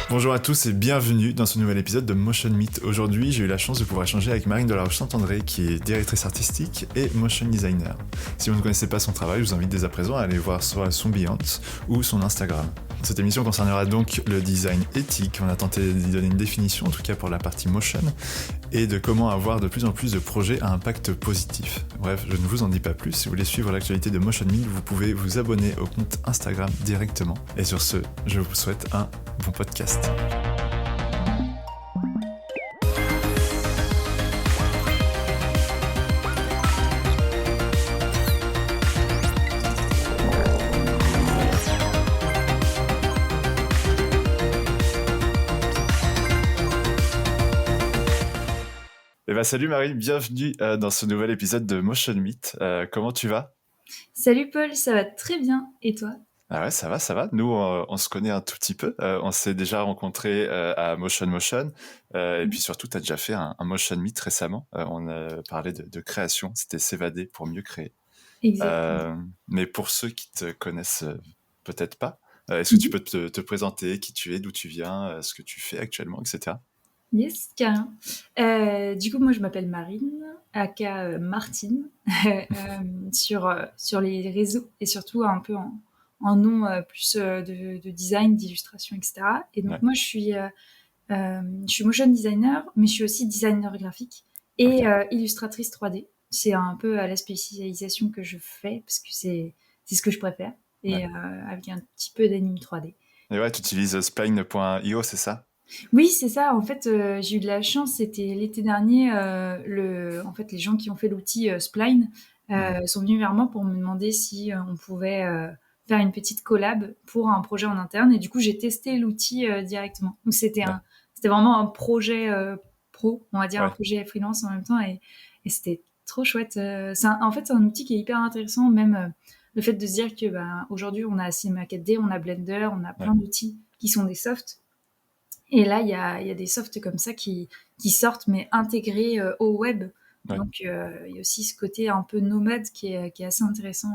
Bonjour à tous et bienvenue dans ce nouvel épisode de Motion Meet. Aujourd'hui, j'ai eu la chance de pouvoir échanger avec Marine Delaroche-Saint-André, qui est directrice artistique et motion designer. Si vous ne connaissez pas son travail, je vous invite dès à présent à aller voir soit son Behance ou son Instagram. Cette émission concernera donc le design éthique. On a tenté d'y donner une définition, en tout cas pour la partie motion, et de comment avoir de plus en plus de projets à impact positif. Bref, je ne vous en dis pas plus. Si vous voulez suivre l'actualité de Motion Meet, vous pouvez vous abonner au compte Instagram directement. Et sur ce, je vous souhaite un bon podcast. Salut Marie, bienvenue dans ce nouvel épisode de Motion Meet. Comment tu vas ? Salut Paul, ça va très bien. Et toi ? Ah ouais, ça va. Nous, on se connaît un tout petit peu. On s'est déjà rencontrés à Motion. Et puis surtout, tu as déjà fait un Motion Meet récemment. On a parlé de création. C'était s'évader pour mieux créer. Exactement. Mais pour ceux qui te connaissent peut-être pas, est-ce que tu peux te présenter qui tu es, d'où tu viens, ce que tu fais actuellement, etc. Yes, carrément. Du coup, moi, je m'appelle Marine, aka Martine, sur les réseaux et surtout un peu en nom plus de design, d'illustration, etc. Et donc, Ouais. moi, je suis motion designer, mais je suis aussi designer graphique et illustratrice 3D. C'est un peu à la spécialisation que je fais parce que c'est ce que je préfère et avec un petit peu d'anime 3D. Et ouais, tu utilises spline.io, c'est ça ? Oui, c'est ça. En fait, j'ai eu de la chance. C'était l'été dernier. En fait, les gens qui ont fait l'outil Spline sont venus vers moi pour me demander si on pouvait faire une petite collab pour un projet en interne. Et du coup, j'ai testé l'outil directement. Donc, c'était vraiment un projet pro, on va dire, un Ouais. projet freelance en même temps. Et c'était trop chouette. En fait, c'est un outil qui est hyper intéressant. Même le fait de se dire que aujourd'hui, on a Cinema 4D, on a Blender, on a plein d'outils qui sont des softs. Et là, il y a des softs comme ça qui sortent, mais intégrés au web. Ouais. Donc, il y a aussi ce côté un peu nomade qui est assez intéressant.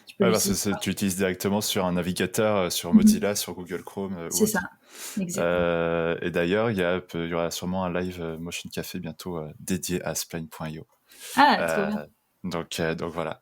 Tu peux l'utiliser. Tu utilises directement sur un navigateur, sur Mozilla, sur Google Chrome ou C'est autre. ça, exactement. Et d'ailleurs, il y aura sûrement un live Motion Café bientôt dédié à spline.io. Ah, trop bien. Donc voilà.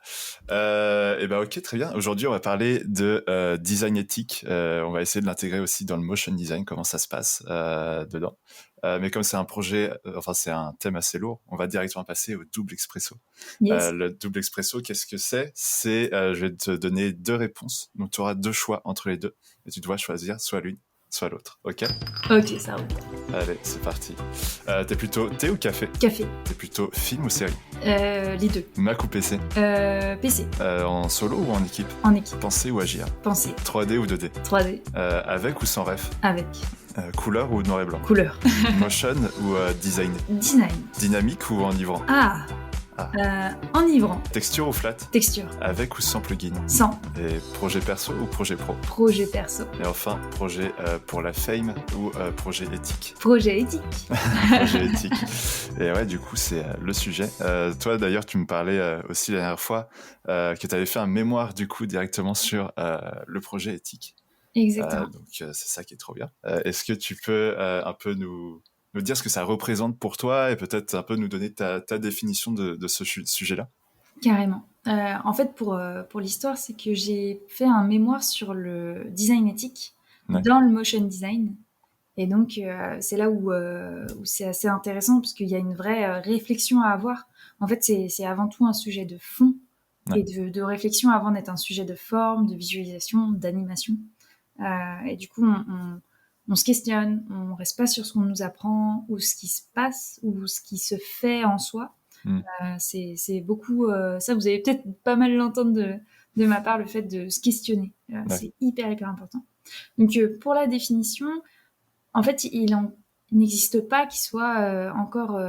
Ok, très bien. Aujourd'hui, on va parler de design éthique. On va essayer de l'intégrer aussi dans le motion design, comment ça se passe dedans. Mais comme c'est un projet, c'est un thème assez lourd, on va directement passer au double expresso. Yes. Le double expresso, qu'est-ce que c'est ? Je vais te donner deux réponses. Donc, tu auras deux choix entre les deux. Et tu dois choisir soit l'une, soit l'autre. Ok ? Ok, ça roule. Allez, c'est parti. T'es plutôt thé ou café ? Café. T'es plutôt film ou série ? Les deux. Mac ou PC ? PC. En solo ou en équipe ? En équipe. Penser ou agir ? Penser. 3D ou 2D ? 3D. Avec ou sans ref ? Avec. Couleur ou noir et blanc ? Couleur. Motion ou design ? Design. Dynamique ou enivrant ? Ah. Enivrant. Texture ou flat ? Texture. Avec ou sans plugin ? Sans. Et projet perso ou projet pro ? Projet perso. Et enfin, projet pour la fame ou projet éthique ? Projet éthique. Projet éthique. Et ouais, du coup, c'est le sujet. Toi, d'ailleurs, tu me parlais aussi la dernière fois que tu avais fait un mémoire, du coup, directement sur le projet éthique. Exactement. Donc, c'est ça qui est trop bien. Est-ce que tu peux un peu nous dire ce que ça représente pour toi et peut-être un peu nous donner ta définition de ce sujet-là ? Carrément. En fait, pour l'histoire, c'est que j'ai fait un mémoire sur le design éthique dans le motion design. Et donc, c'est là où c'est assez intéressant parce qu'il y a une vraie réflexion à avoir. En fait, c'est avant tout un sujet de fond et de réflexion avant d'être un sujet de forme, de visualisation, d'animation. Et du coup, on se questionne, on reste pas sur ce qu'on nous apprend ou ce qui se passe ou ce qui se fait en soi. C'est beaucoup ça, vous allez peut-être pas mal l'entendre de ma part, le fait de se questionner. C'est hyper important. Donc pour la définition, en fait, il n'existe pas qu'il soit encore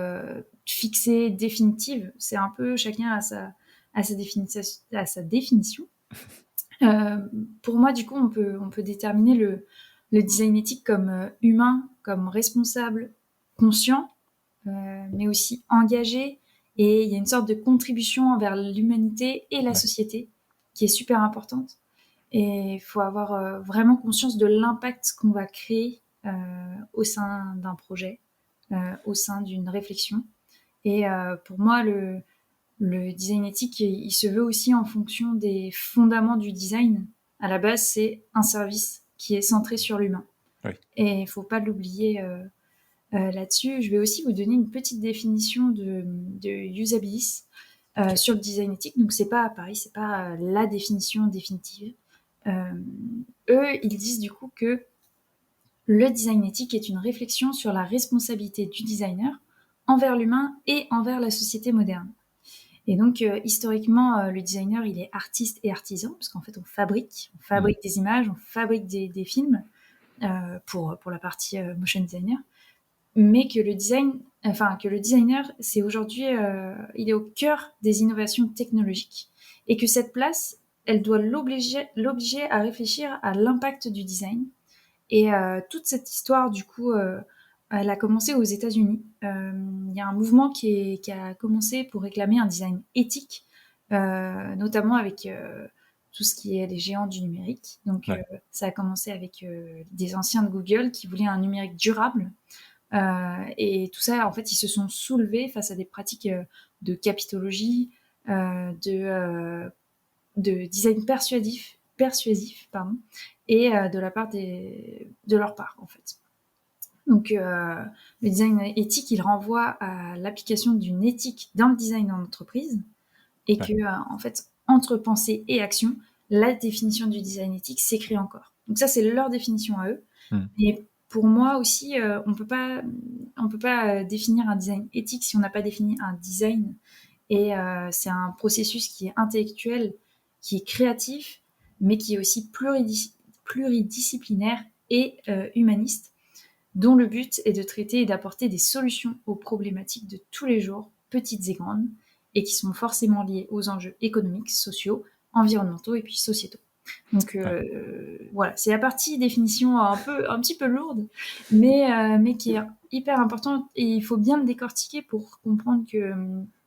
fixé, définitive. C'est un peu chacun à sa définition. Pour moi, du coup, on peut déterminer le design éthique comme humain, comme responsable, conscient, mais aussi engagé. Et il y a une sorte de contribution envers l'humanité et la société qui est super importante. Et il faut avoir vraiment conscience de l'impact qu'on va créer au sein d'un projet, au sein d'une réflexion. Et pour moi, le design éthique, il se veut aussi en fonction des fondements du design. À la base, c'est un service qui est centré sur l'humain. Oui. Et il ne faut pas l'oublier là-dessus. Je vais aussi vous donner une petite définition de usabilis sur le design éthique. Donc, c'est pas pareil, c'est pas la définition définitive. Eux, ils disent du coup que le design éthique est une réflexion sur la responsabilité du designer envers l'humain et envers la société moderne. Et donc, historiquement, le designer, il est artiste et artisan, parce qu'en fait, on fabrique des images, on fabrique des films pour la partie motion designer, mais que le designer, c'est aujourd'hui, il est au cœur des innovations technologiques, et que cette place, elle doit l'obliger à réfléchir à l'impact du design. Et toute cette histoire, du coup, elle a commencé aux États-Unis. Il y a un mouvement qui a commencé pour réclamer un design éthique, notamment avec tout ce qui est les géants du numérique. Donc, ça a commencé avec des anciens de Google qui voulaient un numérique durable. Et tout ça, en fait, ils se sont soulevés face à des pratiques de capitologie, de design persuasif, pardon, et de leur part, en fait. Donc, le design éthique, il renvoie à l'application d'une éthique dans le design en entreprise, et que, en fait, entre pensée et action, la définition du design éthique s'écrit encore. Donc ça, c'est leur définition à eux. Et pour moi aussi, on peut pas définir un design éthique si on n'a pas défini un design. Et c'est un processus qui est intellectuel, qui est créatif, mais qui est aussi pluridisciplinaire et humaniste, dont le but est de traiter et d'apporter des solutions aux problématiques de tous les jours, petites et grandes, et qui sont forcément liées aux enjeux économiques, sociaux, environnementaux et puis sociétaux. Donc voilà, c'est la partie définition un petit peu lourde, mais qui est hyper importante, et il faut bien le décortiquer pour comprendre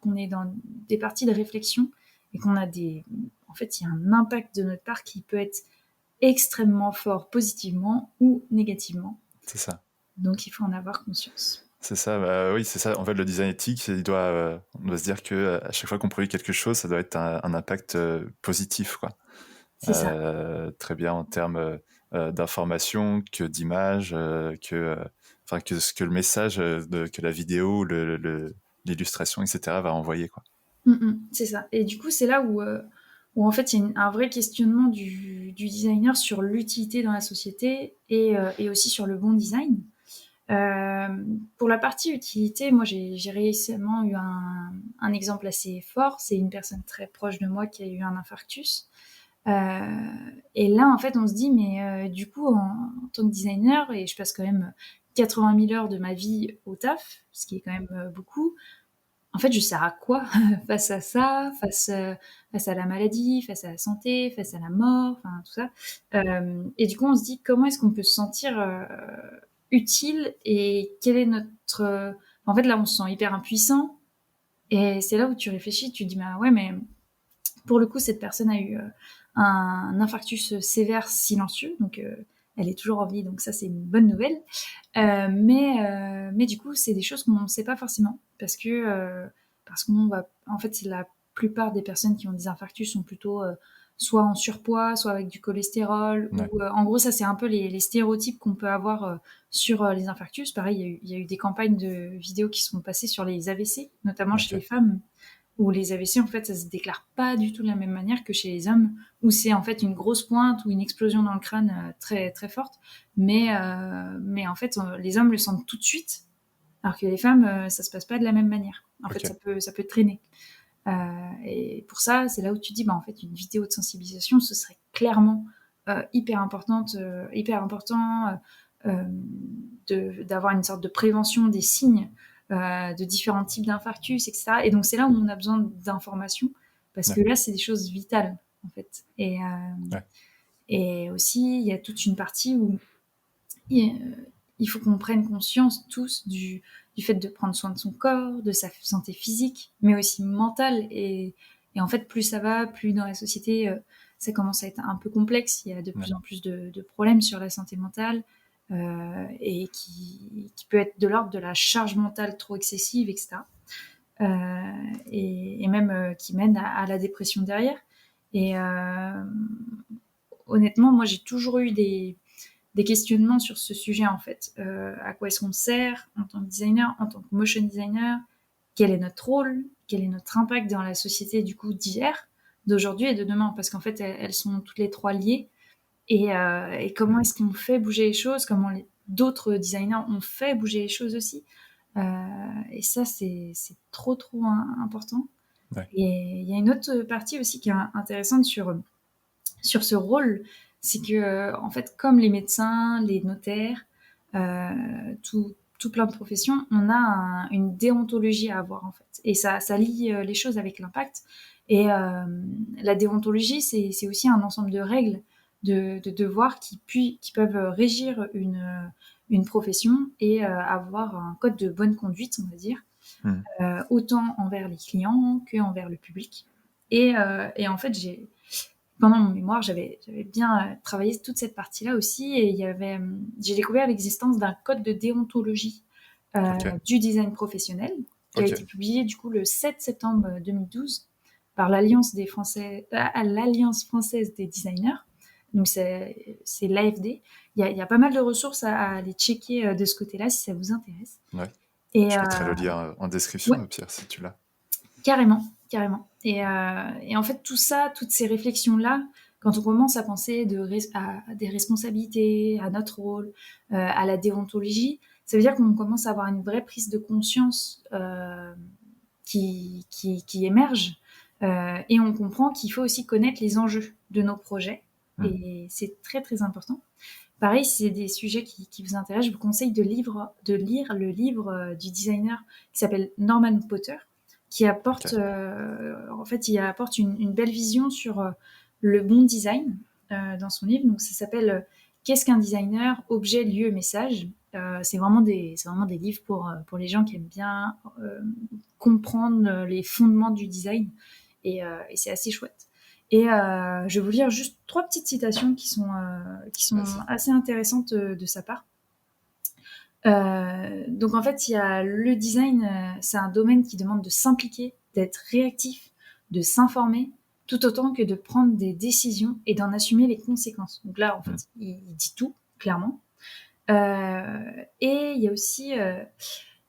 qu'on est dans des parties de réflexion et en fait, il y a un impact de notre part qui peut être extrêmement fort positivement ou négativement. C'est ça. Donc il faut en avoir conscience. C'est ça, oui, c'est ça. En fait, le design éthique, on doit se dire que à chaque fois qu'on produit quelque chose, ça doit être un impact positif, quoi. C'est ça. Très bien en termes d'information, que d'image, que le message, que la vidéo, l'illustration, etc. va envoyer, quoi. C'est ça. Et du coup, c'est là où en fait, il y a un vrai questionnement du designer sur l'utilité dans la société et aussi sur le bon design. Pour la partie utilité, moi, j'ai récemment eu un exemple assez fort. C'est une personne très proche de moi qui a eu un infarctus. Et là, en fait, on se dit, mais du coup, en tant que designer, et je passe quand même 80 000 heures de ma vie au taf, ce qui est quand même beaucoup, en fait, je sers à quoi face à ça, face à la maladie, face à la santé, face à la mort, enfin tout ça. Et du coup, on se dit comment est-ce qu'on peut se sentir utile, et quel est notre... En fait, là, on se sent hyper impuissant, et c'est là où tu réfléchis, tu te dis, bah ouais, mais pour le coup, cette personne a eu un infarctus sévère silencieux, donc elle est toujours en vie, donc ça, c'est une bonne nouvelle. Mais du coup, c'est des choses qu'on ne sait pas forcément, parce qu'on va... En fait, c'est la plupart des personnes qui ont des infarctus sont plutôt soit en surpoids, soit avec du cholestérol, Ouais. ou en gros, ça, c'est un peu les stéréotypes qu'on peut avoir sur les infarctus. Pareil, il y a eu des campagnes de vidéos qui sont passées sur les AVC, notamment chez les femmes, où les AVC, en fait, ça se déclare pas du tout de la même manière que chez les hommes, où c'est en fait une grosse pointe ou une explosion dans le crâne très très forte, mais en fait, les hommes le sentent tout de suite, alors que les femmes, ça se passe pas de la même manière. En fait, ça peut traîner. Et pour ça, c'est là où tu dis, bah en fait, une vidéo de sensibilisation, ce serait clairement hyper important d'avoir une sorte de prévention des signes de différents types d'infarctus, etc. Et donc, c'est là où on a besoin d'informations, parce que là, c'est des choses vitales, en fait. Et aussi, il y a toute une partie où il faut qu'on prenne conscience tous du fait de prendre soin de son corps, de sa santé physique, mais aussi mentale. Et en fait, plus ça va, plus dans la société, ça commence à être un peu complexe. Il y a de plus en plus de problèmes sur la santé mentale. et qui peut être de l'ordre de la charge mentale trop excessive, etc. Et même qui mène à la dépression derrière. Et honnêtement, moi, j'ai toujours eu des questionnements sur ce sujet, en fait. À quoi est-ce qu'on sert en tant que designer, en tant que motion designer? Quel est notre rôle? Quel est notre impact dans la société, du coup, d'hier, d'aujourd'hui et de demain? Parce qu'en fait, elles sont toutes les trois liées. Et comment est-ce qu'on fait bouger les choses? Comment d'autres designers ont fait bouger les choses aussi? Et ça, c'est trop, trop important. Ouais. Et il y a une autre partie aussi qui est intéressante sur ce rôle, c'est que, en fait, comme les médecins, les notaires, tout plein de professions, on a une déontologie à avoir, en fait. Et ça lie les choses avec l'impact. Et la déontologie, c'est aussi un ensemble de règles, de devoirs qui peuvent régir une profession et avoir un code de bonne conduite, on va dire, autant envers les clients qu'envers le public. Et en fait, pendant mon mémoire, j'avais bien travaillé toute cette partie-là aussi, et j'ai découvert l'existence d'un code de déontologie du design professionnel qui a été publié du coup le 7 septembre 2012 par l'Alliance française des designers. Donc c'est l'AFD. Il y a pas mal de ressources à aller checker de ce côté-là si ça vous intéresse. Ouais. Et Je mettrai le lien en description, ouais, au pire, si tu l'as. carrément. Et en fait, tout ça, toutes ces réflexions-là, quand on commence à penser à des responsabilités, à notre rôle, à la déontologie, ça veut dire qu'on commence à avoir une vraie prise de conscience qui émerge, et on comprend qu'il faut aussi connaître les enjeux de nos projets. Et c'est très, très important. Pareil, si c'est des sujets qui vous intéressent, je vous conseille de lire le livre du designer qui s'appelle Norman Potter, qui apporte, en fait, il apporte une belle vision sur le bon design dans son livre. Donc, ça s'appelle Qu'est-ce qu'un designer? Objet, lieu, message. C'est vraiment des livres pour les gens qui aiment bien comprendre les fondements du design. Et c'est assez chouette. Et je vais vous lire juste 3 petites citations qui sont assez intéressantes de sa part. Donc en fait, il y a le design, c'est un domaine qui demande de s'impliquer, d'être réactif, de s'informer, tout autant que de prendre des décisions et d'en assumer les conséquences. Donc là, en fait, il dit tout, clairement. Et il y a aussi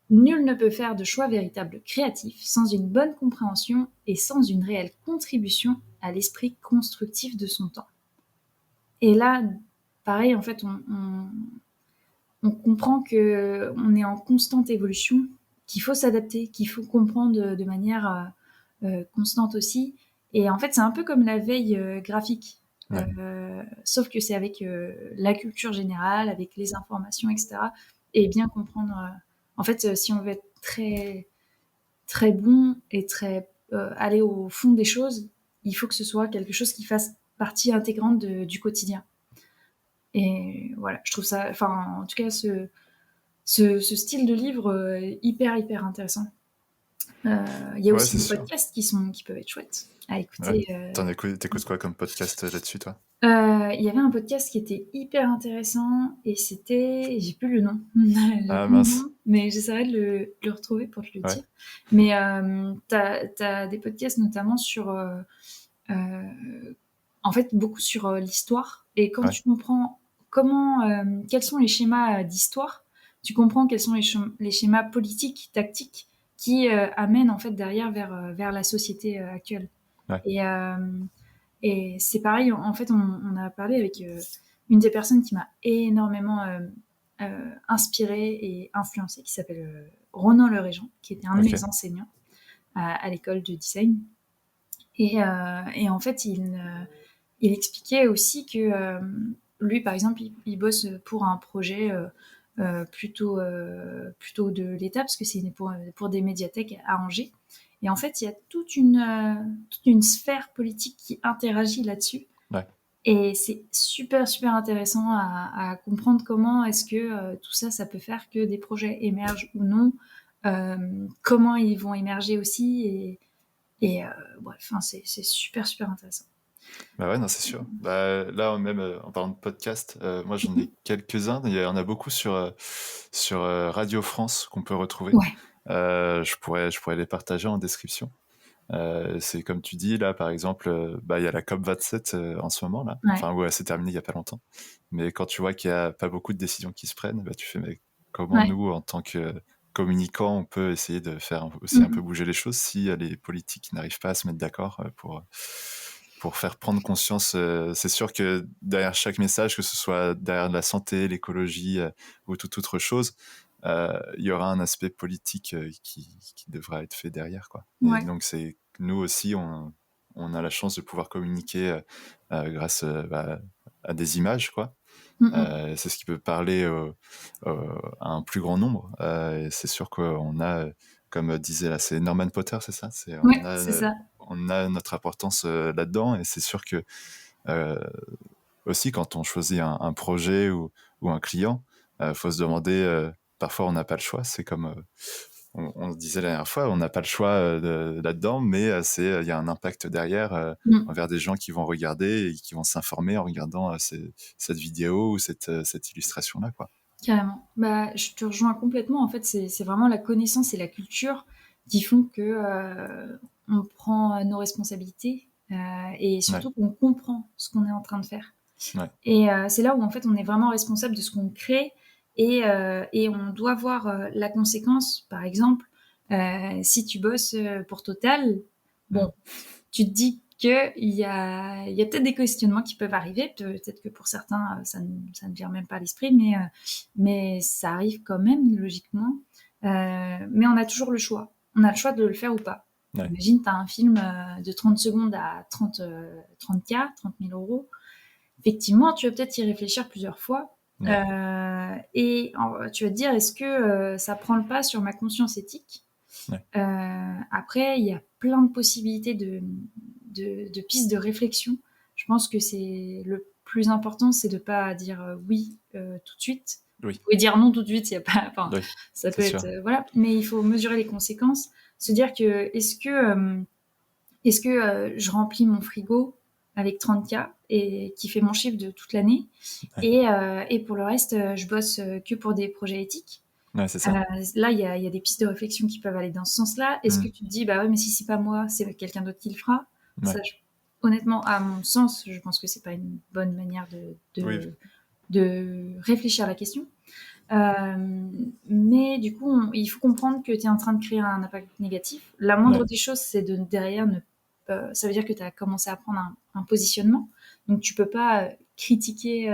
nul ne peut faire de choix véritable créatif sans une bonne compréhension et sans une réelle contribution à l'esprit constructif de son temps. Et là, pareil, en fait, on comprend qu'on est en constante évolution, qu'il faut s'adapter, qu'il faut comprendre de manière constante aussi. Et en fait, c'est un peu comme la veille graphique, sauf que c'est avec la culture générale, avec les informations, etc. Et bien comprendre. En fait, si on veut être très, très bon et aller au fond des choses, il faut que ce soit quelque chose qui fasse partie intégrante du quotidien. Et voilà, je trouve ça, enfin, en tout cas, ce style de livre hyper, hyper intéressant. Il y a aussi des podcasts qui peuvent être chouettes à écouter. T'écoutes quoi comme podcast là-dessus, toi? Il y avait un podcast qui était hyper intéressant et j'ai plus le nom. Ah mince. Mais j'essaierai de le retrouver pour te le dire. Mais t'as des podcasts notamment sur, en fait, beaucoup sur l'histoire. Et quand tu comprends quels sont les schémas d'histoire, tu comprends quels sont les schémas politiques, tactiques qui amènent en fait derrière vers la société actuelle. Et c'est pareil, en fait, on a parlé avec une des personnes qui m'a énormément inspirée et influencée, qui s'appelle Ronan Le Régent, qui était un de mes enseignants à l'école de design. Et en fait, il expliquait aussi que lui, par exemple, il bosse pour un projet plutôt de l'État, parce que c'est pour des médiathèques à Angers. Et en fait, il y a toute une sphère politique qui interagit là-dessus. Et c'est super, super intéressant à comprendre comment est-ce que tout ça, ça peut faire que des projets émergent ou non, comment ils vont émerger aussi. Et bref, c'est super, super intéressant. Bah ouais, non, c'est sûr. Bah, là, même en parlant de podcast, moi j'en ai quelques-uns. Il y en a beaucoup sur Radio France qu'on peut retrouver. Ouais, Je pourrais les partager en description. C'est comme tu dis, là, par exemple, bah, il y a la COP27 en ce moment, là. ouais, Enfin, ouais, c'est terminé il y a pas longtemps. Mais quand tu vois qu'il y a pas beaucoup de décisions qui se prennent, bah, tu fais, mais comment ouais. nous, en tant que communicants, on peut essayer de faire aussi un peu Mmh. bouger les choses si les politiques n'arrivent pas à se mettre d'accord pour faire prendre conscience. C'est sûr que derrière chaque message, que ce soit derrière la santé, l'écologie ou toute autre chose, il y aura un aspect politique qui devra être fait derrière, quoi. Et Ouais. donc, c'est nous aussi, on a la chance de pouvoir communiquer grâce bah, à des images, quoi. Mmh mh. C'est ce qui peut parler à un plus grand nombre. Et c'est sûr qu'on a, comme disait là, c'est Norman Potter, c'est ça? Ouais, c'est ça. On a notre importance là-dedans, et c'est sûr que euh, aussi quand on choisit un projet ou un client, faut se demander, parfois on n'a pas le choix, c'est comme on se disait la dernière fois, on n'a pas le choix là-dedans, mais il y a un impact derrière Mmh. envers des gens qui vont regarder et qui vont s'informer en regardant cette vidéo ou cette illustration-là, quoi. Carrément. Bah, je te rejoins complètement. En fait, c'est vraiment la connaissance et la culture qui font que, on prend, nos responsabilités, et Ouais, surtout qu'on comprend ce qu'on est en train de faire. ouais, Et c'est là où, en fait, on est vraiment responsable de ce qu'on crée et on doit voir, la conséquence. Par exemple, si tu bosses, pour Total, mm, bon, tu te dis qu'il y a peut-être des questionnements qui peuvent arriver. Peut-être que pour certains, ça ne vient même pas à l'esprit, mais ça arrive quand même, logiquement. Mais on a toujours le choix. On a le choix de le faire ou pas. ouais, Imagine, tu as un film de 30 secondes à 30K, 30 000 euros. Effectivement, tu vas peut-être y réfléchir plusieurs fois. ouais, Tu vas te dire, est-ce que ça prend le pas sur ma conscience éthique? ouais, Après, il y a plein de possibilités de pistes de réflexion. Je pense que c'est le plus important, c'est de pas dire oui tout de suite. oui, Vous pouvez dire non tout de suite, il y a pas, enfin, oui, ça c'est peut être sûr. voilà, mais il faut mesurer les conséquences, se dire que est-ce que je remplis mon frigo avec 30K et qui fait mon chiffre de toute l'année, Ouais, et pour le reste, je bosse que pour des projets éthiques. ouais, c'est Euh, ça. Là, il y a des pistes de réflexion qui peuvent aller dans ce sens-là. Est-ce que Mm, tu te dis, bah ouais, mais si c'est pas moi, c'est quelqu'un d'autre qui le fera? ouais, Ça, honnêtement, à mon sens, je pense que c'est pas une bonne manière oui, de réfléchir à la question. Mais du coup, il faut comprendre que tu es en train de créer un impact négatif. La moindre ouais, des choses, c'est de derrière ne ça veut dire que tu as commencé à prendre un positionnement. Donc tu peux pas critiquer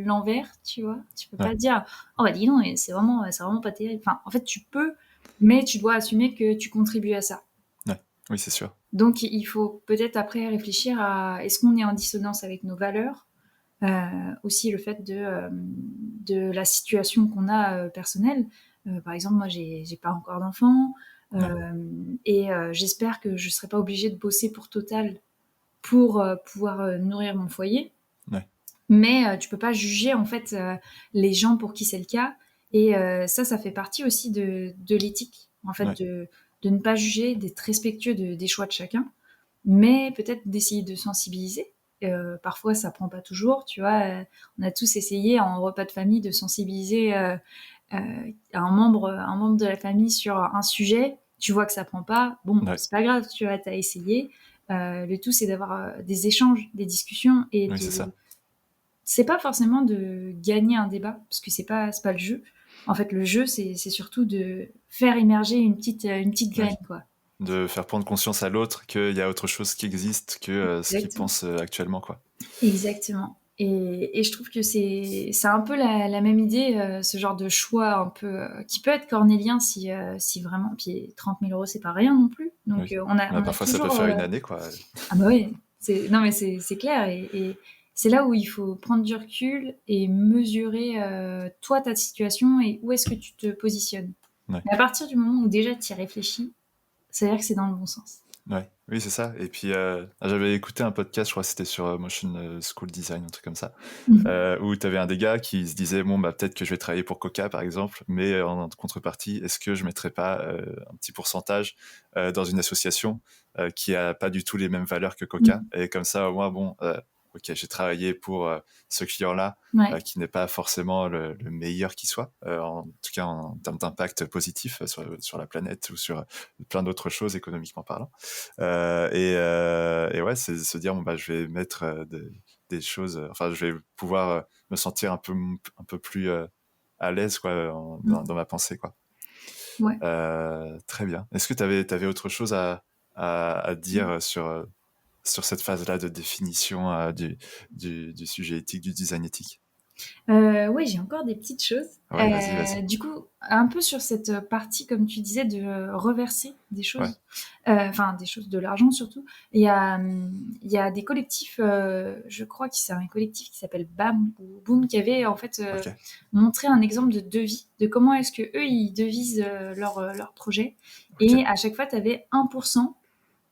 l'envers, tu vois. Tu peux ouais, pas dire oh bah dis donc, c'est vraiment pas terrible. Enfin, en fait, tu peux, mais tu dois assumer que tu contribues à ça. ouais, oui, c'est sûr. Donc il faut peut-être après réfléchir à est-ce qu'on est en dissonance avec nos valeurs. Aussi le fait de la situation qu'on a personnelle. Par exemple, moi, j'ai pas encore d'enfant, Ouais, et j'espère que je serai pas obligée de bosser pour Total pour pouvoir nourrir mon foyer. ouais, Mais tu peux pas juger en fait les gens pour qui c'est le cas. Et ça fait partie aussi de l'éthique, en fait, ouais, de ne pas juger, d'être respectueux des choix de chacun, mais peut-être d'essayer de sensibiliser. Parfois, ça prend pas toujours, tu vois. On a tous essayé en repas de famille de sensibiliser un membre de la famille sur un sujet. Tu vois que ça prend pas, bon, ouais, c'est pas grave, tu vois, t'as essayé. Le tout, c'est d'avoir des échanges, des discussions et oui, c'est de. ça. C'est pas forcément de gagner un débat, parce que c'est pas le jeu. En fait, le jeu, c'est surtout de faire émerger une petite graine, Oui. quoi. De faire prendre conscience à l'autre qu'il y a autre chose qui existe que ce qu'il Exactement. pense actuellement, quoi. Exactement. Et je trouve que c'est un peu la même idée, ce genre de choix un peu qui peut être cornélien si vraiment. Puis 30 000 euros, c'est pas rien non plus. Donc Oui. on a Parfois, ça peut toujours. faire une année, quoi. Ah bah oui, non mais c'est clair. Et c'est là où il faut prendre du recul et mesurer toi ta situation et où est-ce que tu te positionnes. Ouais. Mais à partir du moment où déjà tu y réfléchis, ça veut dire que c'est dans le bon sens. Ouais, oui, c'est ça. Et puis, j'avais écouté un podcast, je crois que c'était sur Motion School Design, un truc comme ça, Mmh. où tu avais un des gars qui se disait, bon, bah, peut-être que je vais travailler pour Coca, par exemple, mais en contrepartie, est-ce que je mettrais pas un petit pourcentage dans une association qui a pas du tout les mêmes valeurs que Coca? Mmh. Et comme ça, au moins, bon, ok, j'ai travaillé pour ce client-là, Ouais. qui n'est pas forcément le meilleur qui soit, en tout cas en termes d'impact positif sur la planète ou sur plein d'autres choses économiquement parlant. Et ouais, c'est se dire, bon, bah, je vais mettre des choses, enfin, je vais pouvoir me sentir un peu plus à l'aise, quoi, Mmh. dans ma pensée, quoi. Ouais. Très bien. Est-ce que tu avais autre chose à dire sur cette phase-là de définition du sujet éthique, du design éthique? Oui, j'ai encore des petites choses. Ouais, vas-y, vas-y. Du coup, un peu sur cette partie, comme tu disais, de reverser des Ouais, choses, enfin des choses, de l'argent surtout. Il y a des collectifs, je crois que c'est un collectif qui s'appelle BAM ou Boom, qui avait en fait ok, montré un exemple de devis, de comment est-ce que eux ils devisent leur projet. ok, Et à chaque fois, tu avais 1%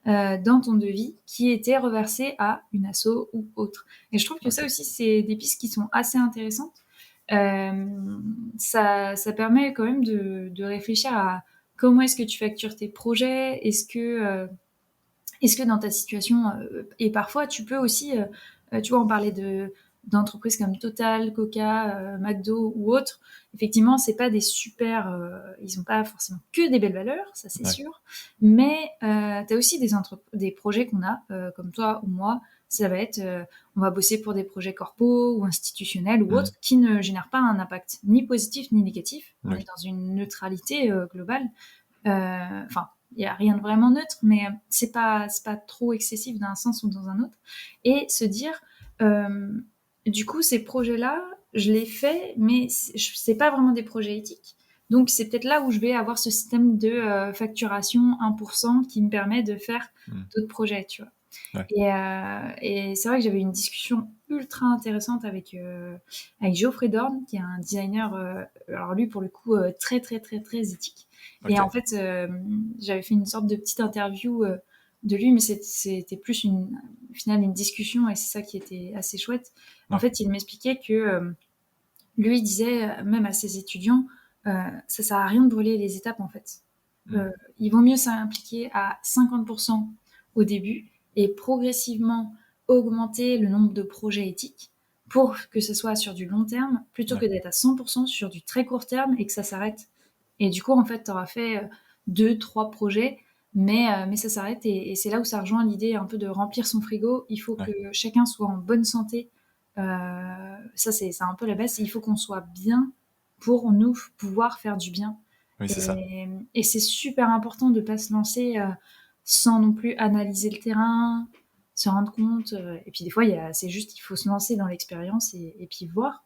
dans ton devis qui était reversé à une asso ou autre. Et je trouve que ça ok. aussi, c'est des pistes qui sont assez intéressantes. Ça permet quand même de réfléchir à comment est-ce que tu factures tes projets. Est-ce que dans ta situation, et parfois tu peux aussi, tu vois, on parlait d'entreprises comme Total, Coca, McDo ou autres. Effectivement, c'est pas des super, ils ont pas forcément que des belles valeurs, ça c'est Ouais. sûr. Mais tu as aussi des projets qu'on a, comme toi ou moi. Ça va être, on va bosser pour des projets corpo ou institutionnels ou autres Mm. qui ne génèrent pas un impact ni positif ni négatif. On est Oui, dans une neutralité globale. Enfin, il y a rien de vraiment neutre, mais c'est pas trop excessif d'un sens ou dans un autre. Et se dire, euh, du coup, ces projets-là, je les fais, mais c'est pas vraiment des projets éthiques. Donc, c'est peut-être là où je vais avoir ce système de facturation 1% qui me permet de faire mm. d'autres projets, tu vois. Ouais, Et c'est vrai que j'avais une discussion ultra intéressante avec Geoffrey Dorn, qui est un designer, alors lui, pour le coup, très, très, très, très éthique. Et en ok. fait, j'avais fait une sorte de petite interview de lui, mais c'était plus au final une discussion, et c'est ça qui était assez chouette. En Ouais. fait, il m'expliquait que lui disait, même à ses étudiants, ça sert à rien de brûler les étapes, en fait. Mm. Euh, il vaut mieux s'impliquer à 50% au début et progressivement augmenter le nombre de projets éthiques pour que ce soit sur du long terme, plutôt que Ouais. d'être à 100% sur du très court terme et que ça s'arrête. Et du coup, en fait, tu auras fait deux, trois projets, mais ça s'arrête. Et c'est là où ça rejoint l'idée un peu de remplir son frigo. Il faut que Ouais. chacun soit en bonne santé. Ça, c'est un peu la base. Il faut qu'on soit bien pour nous pouvoir faire du bien. Oui, c'est ça. Et c'est super important de ne pas se lancer sans non plus analyser le terrain, se rendre compte. Et puis des fois, c'est juste, il faut se lancer dans l'expérience et puis voir.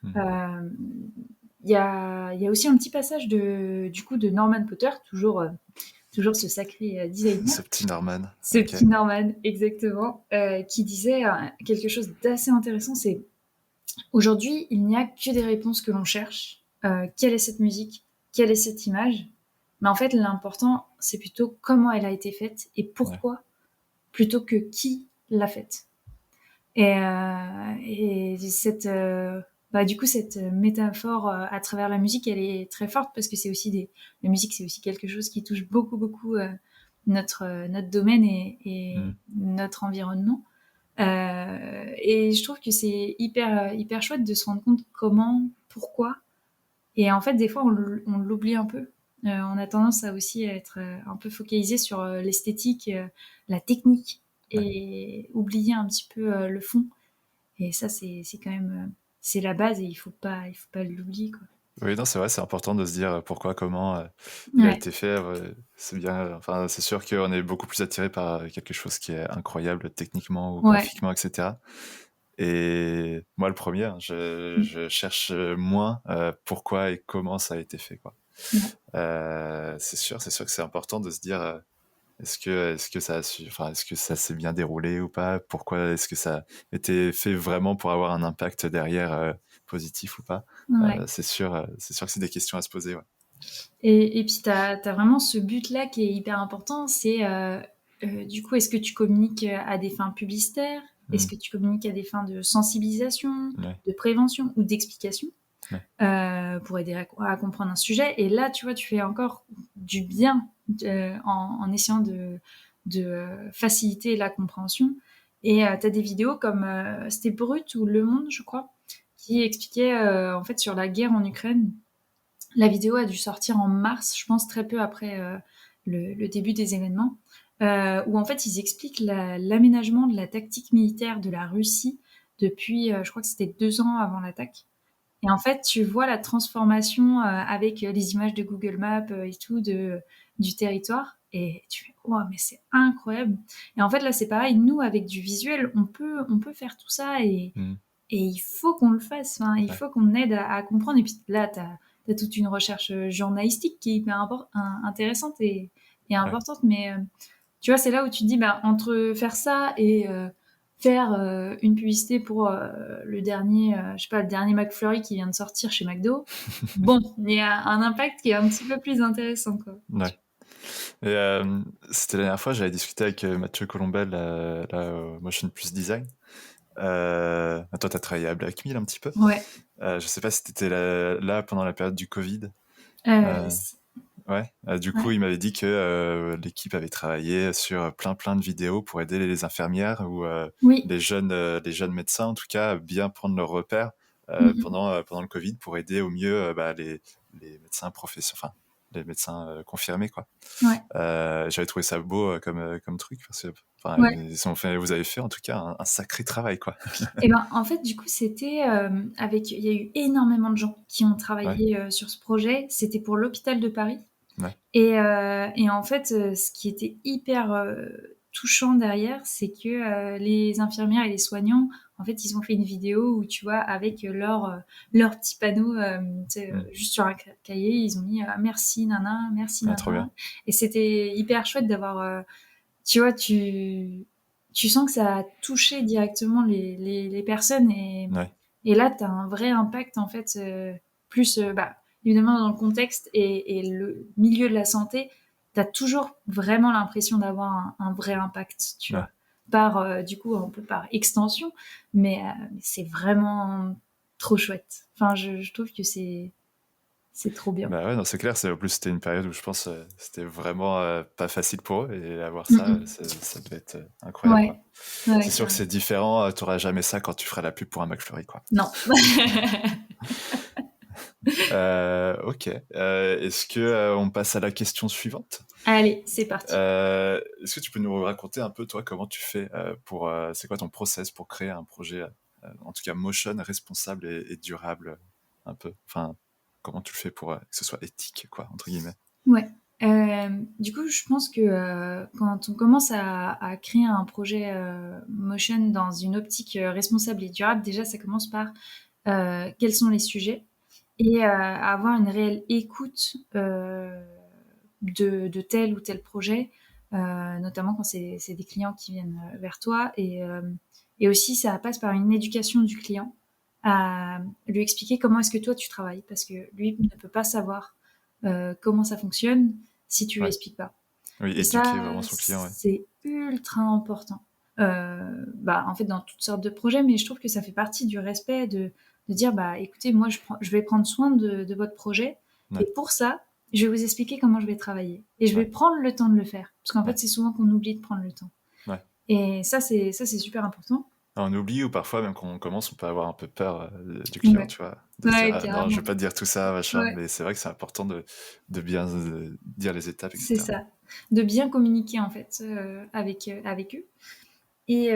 Mm. Euh, il y a aussi un petit passage du coup, de Norman Potter, toujours ce sacré designer, Ce petit Norman. ce Ok. petit Norman, exactement, qui disait quelque chose d'assez intéressant, c'est aujourd'hui, il n'y a que des réponses que l'on cherche. Quelle est cette musique? Quelle est cette image? Mais en fait, l'important, c'est plutôt comment elle a été faite et Ouais. pourquoi, plutôt que qui l'a faite. Et du coup, cette métaphore à travers la musique, elle est très forte parce que la musique, c'est aussi quelque chose qui touche beaucoup, beaucoup notre domaine et Mm. notre environnement. Et je trouve que c'est hyper chouette de se rendre compte comment, pourquoi. Et en fait, des fois, on l'oublie un peu. On a tendance à aussi être un peu focalisé sur l'esthétique, la technique, Ouais. et oublier un petit peu le fond. Et ça, c'est quand même, c'est la base et il faut pas l'oublier, quoi. Oui, non, c'est vrai, c'est important de se dire pourquoi, comment il a Ouais. été fait. C'est bien. Enfin, c'est sûr qu'on est beaucoup plus attiré par quelque chose qui est incroyable techniquement ou Ouais. graphiquement, etc. Et moi, le premier, hein, je cherche moins pourquoi et comment ça a été fait, quoi. Ouais. C'est sûr que c'est important de se dire est-ce que ça enfin, est-ce que ça s'est bien déroulé ou pas? Pourquoi est-ce que ça a été fait vraiment pour avoir un impact derrière positif ou pas? Ouais. C'est sûr que c'est des questions à se poser, ouais. Et puis, tu as vraiment ce but-là qui est hyper important, c'est du coup, est-ce que tu communiques à des fins publicitaires? Est-ce que tu communiques à des fins de sensibilisation, Ouais. de prévention ou d'explication Ouais. pour aider à comprendre un sujet? Et là, tu vois, tu fais encore du bien en essayant de faciliter la compréhension. Et tu as des vidéos comme c'était Brut ou Le Monde, je crois, qui expliquait en fait sur la guerre en Ukraine. La vidéo a dû sortir en mars, je pense très peu après le début des événements, où en fait ils expliquent l'aménagement de la tactique militaire de la Russie depuis, je crois que c'était 2 ans avant l'attaque. Et en fait, tu vois la transformation avec les images de Google Maps et tout du territoire. Et tu fais, wow, mais c'est incroyable. Et en fait, là, c'est pareil. Nous, avec du visuel, on peut faire tout ça et il faut qu'on le fasse. Enfin, il Ouais. faut qu'on aide à comprendre. Et puis là, tu as toute une recherche journalistique qui est hyper intéressante et Ouais. importante. Mais tu vois, c'est là où tu te dis, bah, entre faire ça et faire une publicité pour le dernier, je sais pas, le dernier McFlurry qui vient de sortir chez McDo, bon, il y a un impact qui est un petit peu plus intéressant, quoi. Ouais. Et c'était la dernière fois, j'avais discuté avec Mathieu Colombel, là, au Motion Plus Design. Toi, tu as travaillé à Black Mill un petit peu. Ouais. Je sais pas si tu étais là pendant la période du Covid. Euh, Euh, ouais. Du coup, ouais. il m'avait dit que l'équipe avait travaillé sur plein de vidéos pour aider les infirmières ou Oui. les jeunes médecins, en tout cas, à bien prendre leurs repères Mhm. pendant le Covid pour aider au mieux les médecins enfin, les médecins confirmés, quoi. Ouais. J'avais trouvé ça beau comme truc parce que enfin, Ouais. vous avez fait en tout cas un sacré travail, quoi. Et ben, en fait, du coup, c'était il y a eu énormément de gens qui ont Ouais, travaillé sur ce projet. C'était pour l'hôpital de Paris. ouais, Et en fait, ce qui était hyper touchant derrière, c'est que les infirmières et les soignants, en fait, ils ont fait une vidéo où, tu vois, avec leur petit panneau, tu sais, mm. juste sur un cahier, ils ont mis merci nana, merci Ouais, trop nana. bien. Et c'était hyper chouette d'avoir, tu vois, tu sens que ça a touché directement les personnes. Ouais, Et là, tu as un vrai impact, en fait, plus, bah, évidemment, dans le contexte et le milieu de la santé, tu as toujours vraiment l'impression d'avoir un vrai impact, tu ouais. vois. Du coup, un peu par extension, mais c'est vraiment trop chouette. Enfin, je trouve que c'est trop bien. Bah ouais, non, c'est clair. En plus, c'était une période où je pense c'était vraiment pas facile pour eux et avoir Mm, ça, mm. ça devait être incroyable, quoi. Ouais, C'est ouais, sûr que carrément. c'est différent. T'auras jamais ça quand tu feras la pub pour un McFlurry, quoi. Non. Ok. Est-ce que on passe à la question suivante? Allez, c'est parti. Est-ce que tu peux nous raconter un peu, toi, comment tu fais c'est quoi ton process pour créer un projet, en tout cas motion, responsable et durable, un peu? Enfin, comment tu le fais pour que ce soit éthique, quoi, entre guillemets? Ouais. Du coup, je pense que quand on commence à créer un projet motion dans une optique responsable et durable, déjà, ça commence par quels sont les sujets et avoir une réelle écoute de tel ou tel projet, notamment quand c'est des clients qui viennent vers toi. Et aussi, ça passe par une éducation du client à lui expliquer comment est-ce que toi tu travailles, parce que lui ne peut pas savoir comment ça fonctionne si tu lui Ouais. expliques pas. Oui, Et éduquer ça, vraiment son client, ouais. c'est ultra important. Bah, en fait, dans toutes sortes de projets, mais je trouve que ça fait partie du respect de dire, bah, écoutez, moi, je vais prendre soin de votre projet. Et Ouais, pour ça, je vais vous expliquer comment je vais travailler. Et je vais ouais, prendre le temps de le faire. Parce qu'en ouais, fait, c'est souvent qu'on oublie de prendre le temps. ouais. Et ça, c'est super important. On oublie ou parfois, même quand on commence, on peut avoir un peu peur du client, Ouais, tu vois, de se dire ouais, ah non, je vais carrément. pas te dire tout ça, machin. Ouais, Mais c'est vrai que c'est important de bien dire les étapes, c'est etc. ça. De bien communiquer, en fait, avec eux. Et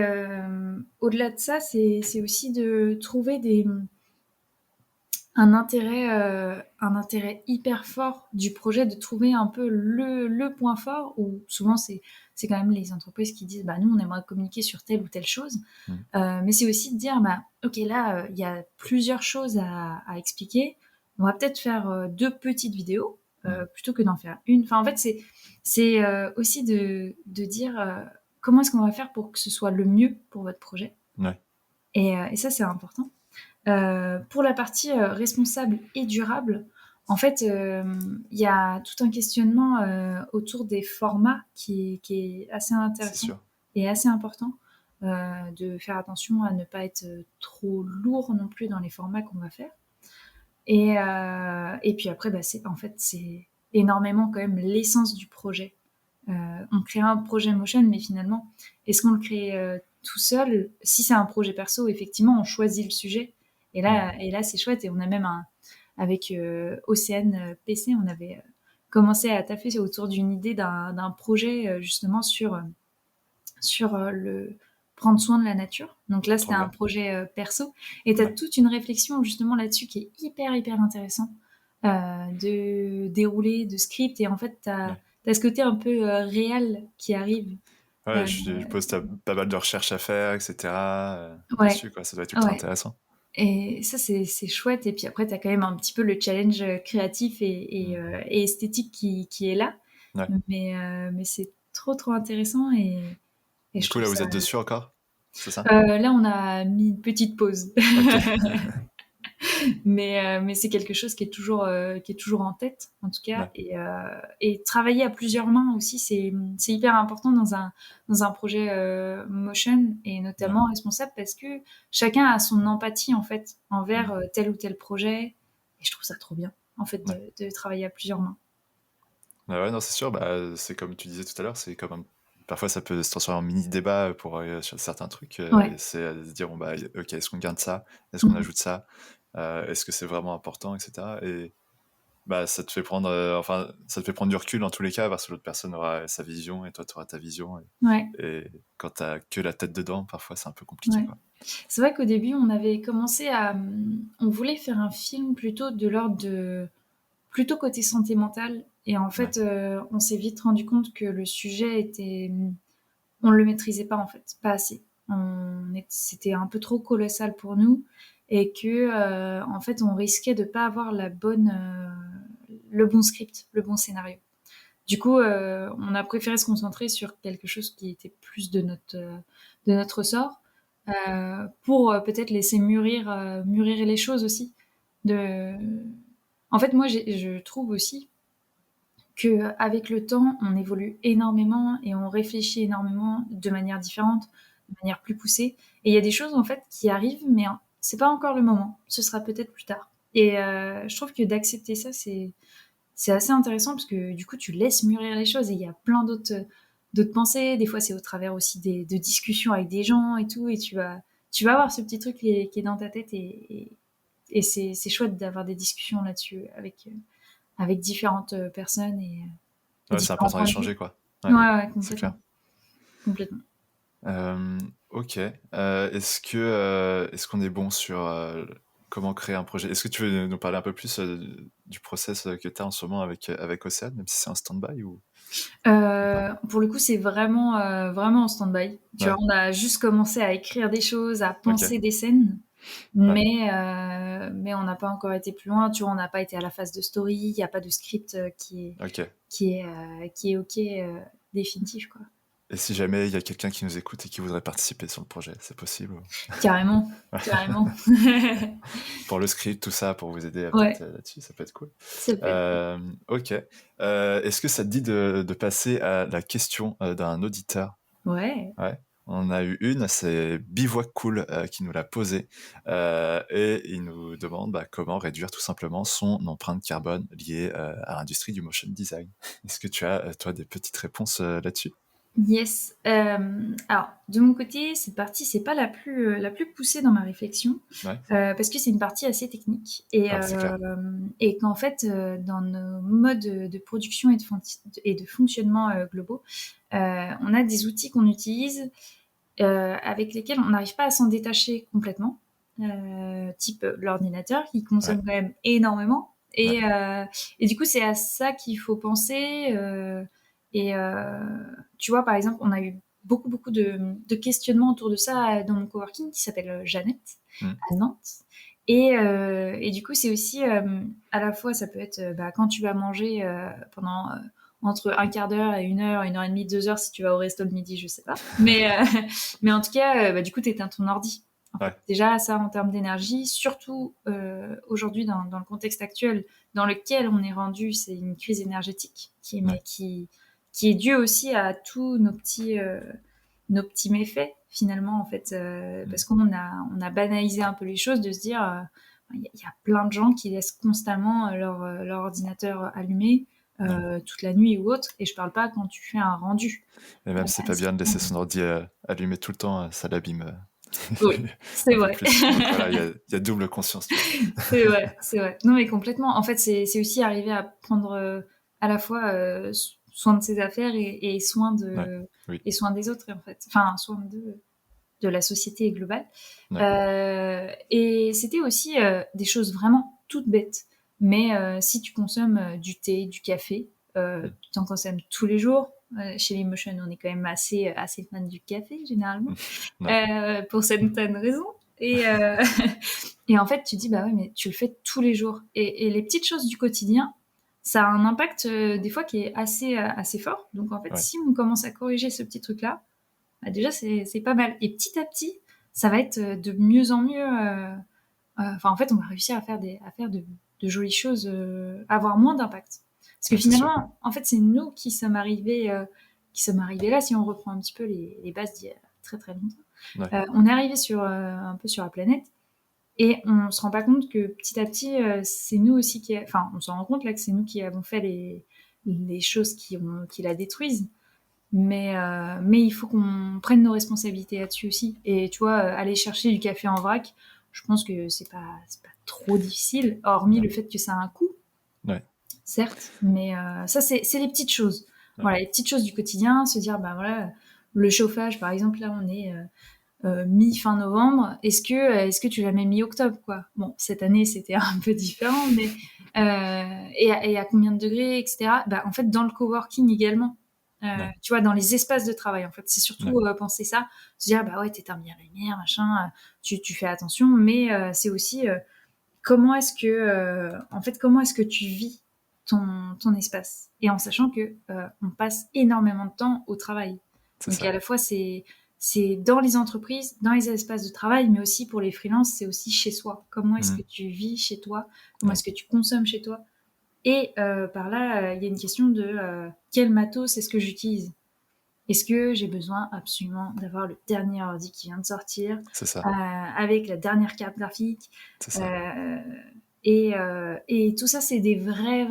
au-delà de ça, c'est aussi de trouver un intérêt hyper fort du projet, de trouver un peu le point fort, où souvent c'est quand même les entreprises qui disent bah nous on aimerait communiquer sur telle ou telle chose, Mm. mais c'est aussi de dire bah ok là il y a plusieurs choses à expliquer, on va peut-être faire deux petites vidéos Mm. plutôt que d'en faire une. Enfin en fait c'est aussi de dire comment est-ce qu'on va faire pour que ce soit le mieux pour votre projet, Ouais, et ça c'est important. Pour la partie responsable et durable, En fait, il y a tout un questionnement autour des formats qui est assez C'est intéressant sûr. et assez important. De faire attention à ne pas être trop lourd non plus dans les formats qu'on va faire. Et puis après, c'est énormément quand même l'essence du projet. On crée un projet motion, mais finalement, est-ce qu'on le crée tout seul? Si c'est un projet perso, effectivement, on choisit le sujet. Et là c'est chouette. Et on a même avec Océane PC, on avait commencé à taffer autour d'une idée d'un projet justement sur le prendre soin de la nature. Donc là, Trop c'était un bien. projet perso. Et tu as Ouais. toute une réflexion justement là-dessus qui est hyper, hyper intéressant de dérouler, de script. Et en fait, tu as Ouais. ce côté un peu réel qui arrive. Ouais, Euh, je suppose que t'as pas mal de recherches à faire, etc. ouais, Dessus, quoi. Ça doit être ultra ouais. intéressant. Et ça, c'est chouette. Et puis après, tu as quand même un petit peu le challenge créatif Mm. et esthétique qui est là. Ouais. Mais c'est trop, trop intéressant. Et Du je coup, trouve là, vous ça. êtes dessus encore? C'est ça? Là, on a mis une petite pause. Ok. Mais c'est quelque chose qui est toujours en tête, en tout cas. Ouais. Et travailler à plusieurs mains aussi, c'est hyper important dans un projet motion, et Ouais. notamment responsable, parce que chacun a son empathie, en fait, envers Mm. tel ou tel projet. Et je trouve ça trop bien, en fait, Ouais. de travailler à plusieurs mains. Ouais, non, c'est sûr. Bah, c'est comme tu disais tout à l'heure, c'est comme parfois ça peut se transformer en mini débat pour sur certains trucs. Ouais. Et c'est de se dire bon bah ok, est-ce qu'on garde ça? Est-ce qu'on Mhm. ajoute ça? Est-ce que c'est vraiment important, etc. Et bah ça te fait prendre, enfin ça te fait prendre du recul dans tous les cas parce que l'autre personne aura sa vision et toi tu auras ta vision. Ouais. Et quand t'as que la tête dedans, parfois c'est un peu compliqué, Ouais. quoi. C'est vrai qu'au début, on avait commencé on voulait faire un film plutôt de l'ordre plutôt côté santé mentale. Et en Ouais. fait, on s'est vite rendu compte que le sujet on le maîtrisait pas, en fait, pas assez. C'était un peu trop colossal pour nous, et que en fait, on risquait de pas avoir le bon script, le bon scénario. Du coup, on a préféré se concentrer sur quelque chose qui était plus de notre ressort, pour peut-être laisser mûrir les choses aussi. De... En fait, moi, je trouve aussi que avec le temps, on évolue énormément et on réfléchit énormément de manière différente, de manière plus poussée. Et il y a des choses en fait qui arrivent, mais c'est pas encore le moment. Ce sera peut-être plus tard. Et je trouve que d'accepter ça, c'est assez intéressant, parce que du coup, tu laisses mûrir les choses, et il y a plein d'autres pensées. Des fois, c'est au travers aussi de discussions avec des gens et tout, et tu vas avoir ce petit truc qui est dans ta tête, et c'est chouette d'avoir des discussions là-dessus avec différentes personnes et Ouais, c'est différents important points de vue. d'échanger, quoi. Ouais, Ouais, ouais, c'est clair. complètement. Complètement. Ok. Est-ce qu'on est bon sur comment créer un projet? Est-ce que tu veux nous parler un peu plus du process que tu as en ce moment avec Océane, même si c'est un stand-by ou pas? Pour le coup, c'est vraiment en stand-by. Tu vois, Ouais, on a juste commencé à écrire des choses, à ok. penser des scènes, Ouais, mais on n'a pas encore été plus loin. Tu vois, on n'a pas été à la phase de story. Il n'y a pas de script ok. qui est OK, définitif, quoi. Et si jamais il y a quelqu'un qui nous écoute et qui voudrait participer sur le projet, c'est possible? Carrément, carrément. Pour le script, tout ça, pour vous aider peut-être Ouais, là-dessus, ça peut être cool. ça peut être cool. Ok. Est-ce que ça te dit de passer à la question d'un auditeur? Ouais. Ouais. On a eu une, c'est Bivouac Cool qui nous l'a posée et il nous demande comment réduire tout simplement son empreinte carbone liée à l'industrie du motion design. Est-ce que tu as, toi, des petites réponses là-dessus? Yes. Alors, de mon côté, cette partie, c'est pas la plus poussée dans ma réflexion, Ouais, parce que c'est une partie assez technique, ouais, c'est clair. et qu'en fait, dans nos modes de production et de fonctionnement globaux, on a des outils qu'on utilise, avec lesquels on n'arrive pas à s'en détacher complètement, type l'ordinateur qui Ouais, consomme quand même énormément. ouais, Et du coup, c'est à ça qu'il faut penser. Et tu vois, par exemple, on a eu beaucoup, beaucoup de questionnements autour de ça dans mon coworking qui s'appelle Jeannette mm, à Nantes. Et du coup, c'est aussi à la fois, ça peut être quand tu vas manger pendant entre un quart d'heure et une heure et demie, 2 heures si tu vas au resto le midi, je sais pas. Mais en tout cas, du coup, tu éteins ton ordi. En fait. Ouais. Déjà, ça, en termes d'énergie, surtout aujourd'hui dans le contexte actuel dans lequel on est rendu, c'est une crise énergétique qui est due aussi à tous nos petits méfaits, finalement, en fait, parce qu'on a banalisé un peu les choses, de se dire, il y a plein de gens qui laissent constamment leur ordinateur allumé toute la nuit ou autre, et je parle pas quand tu fais un rendu. Et même, c'est pas bien de laisser son ordi allumé tout le temps, ça l'abîme Oui, c'est un peu vrai. plus. Donc voilà, il y a double conscience, tu vois. C'est vrai, c'est vrai. Non, mais complètement. En fait, c'est aussi arriver à prendre à la fois soin de ses affaires et Ouais, oui. et soin des autres, en fait. Enfin, soin de la société globale. Ouais. Et c'était aussi des choses vraiment toutes bêtes. Mais si tu consommes du thé, du café, tu en consommes tous les jours. Chez Emotion, on est quand même assez fan du café, généralement, Ouais. pour certaines raisons. Et, et en fait, tu dis, bah ouais, mais tu le fais tous les jours. Et les petites choses du quotidien, ça a un impact des fois qui est assez fort. Donc en fait, Ouais. si on commence à corriger ce petit truc-là, bah déjà, c'est pas mal. Et petit à petit, ça va être de mieux en mieux. Enfin, en fait, on va réussir à faire de jolies choses, avoir moins d'impact. Parce que Ouais, c'est sûr. finalement, en fait, c'est nous qui sommes arrivés là, si on reprend un petit peu les bases d'il y a très très longtemps. Ouais. On est arrivé un peu sur la planète et on se rend pas compte que petit à petit, c'est nous aussi enfin, on s'en rend compte là que c'est nous qui avons fait les choses qui la détruisent. Mais il faut qu'on prenne nos responsabilités là-dessus aussi. Et tu vois, aller chercher du café en vrac, je pense que c'est pas trop difficile, hormis Ouais. le fait que ça a un coût, Ouais. certes. Mais ça, c'est les petites choses. Ouais. Voilà, les petites choses du quotidien, se dire, bah voilà, le chauffage, par exemple, là, on est mi-fin novembre. Est-ce que tu l'as mis mi-octobre, quoi? Bon, cette année, c'était un peu différent, mais et à combien de degrés, etc. Bah, en fait, dans le coworking également. Ouais. Tu vois, dans les espaces de travail, en fait, c'est Ouais. surtout penser ça, se dire bah ouais, t'éteins bien la lumière, machin, tu fais attention, mais c'est aussi en fait, comment est-ce que tu vis ton espace, et en sachant que on passe énormément de temps au travail. C'est Donc à ça. la fois c'est dans les entreprises, dans les espaces de travail, mais aussi pour les freelances, c'est aussi chez soi. Comment est-ce que tu vis chez toi? Comment Ouais. est-ce que tu consommes chez toi? Et par là, il y a une question de quel matos est-ce que j'utilise? Est-ce que j'ai besoin absolument d'avoir le dernier ordi qui vient de sortir, C'est ça. avec la dernière carte graphique? C'est ça. Et tout ça, c'est des vrais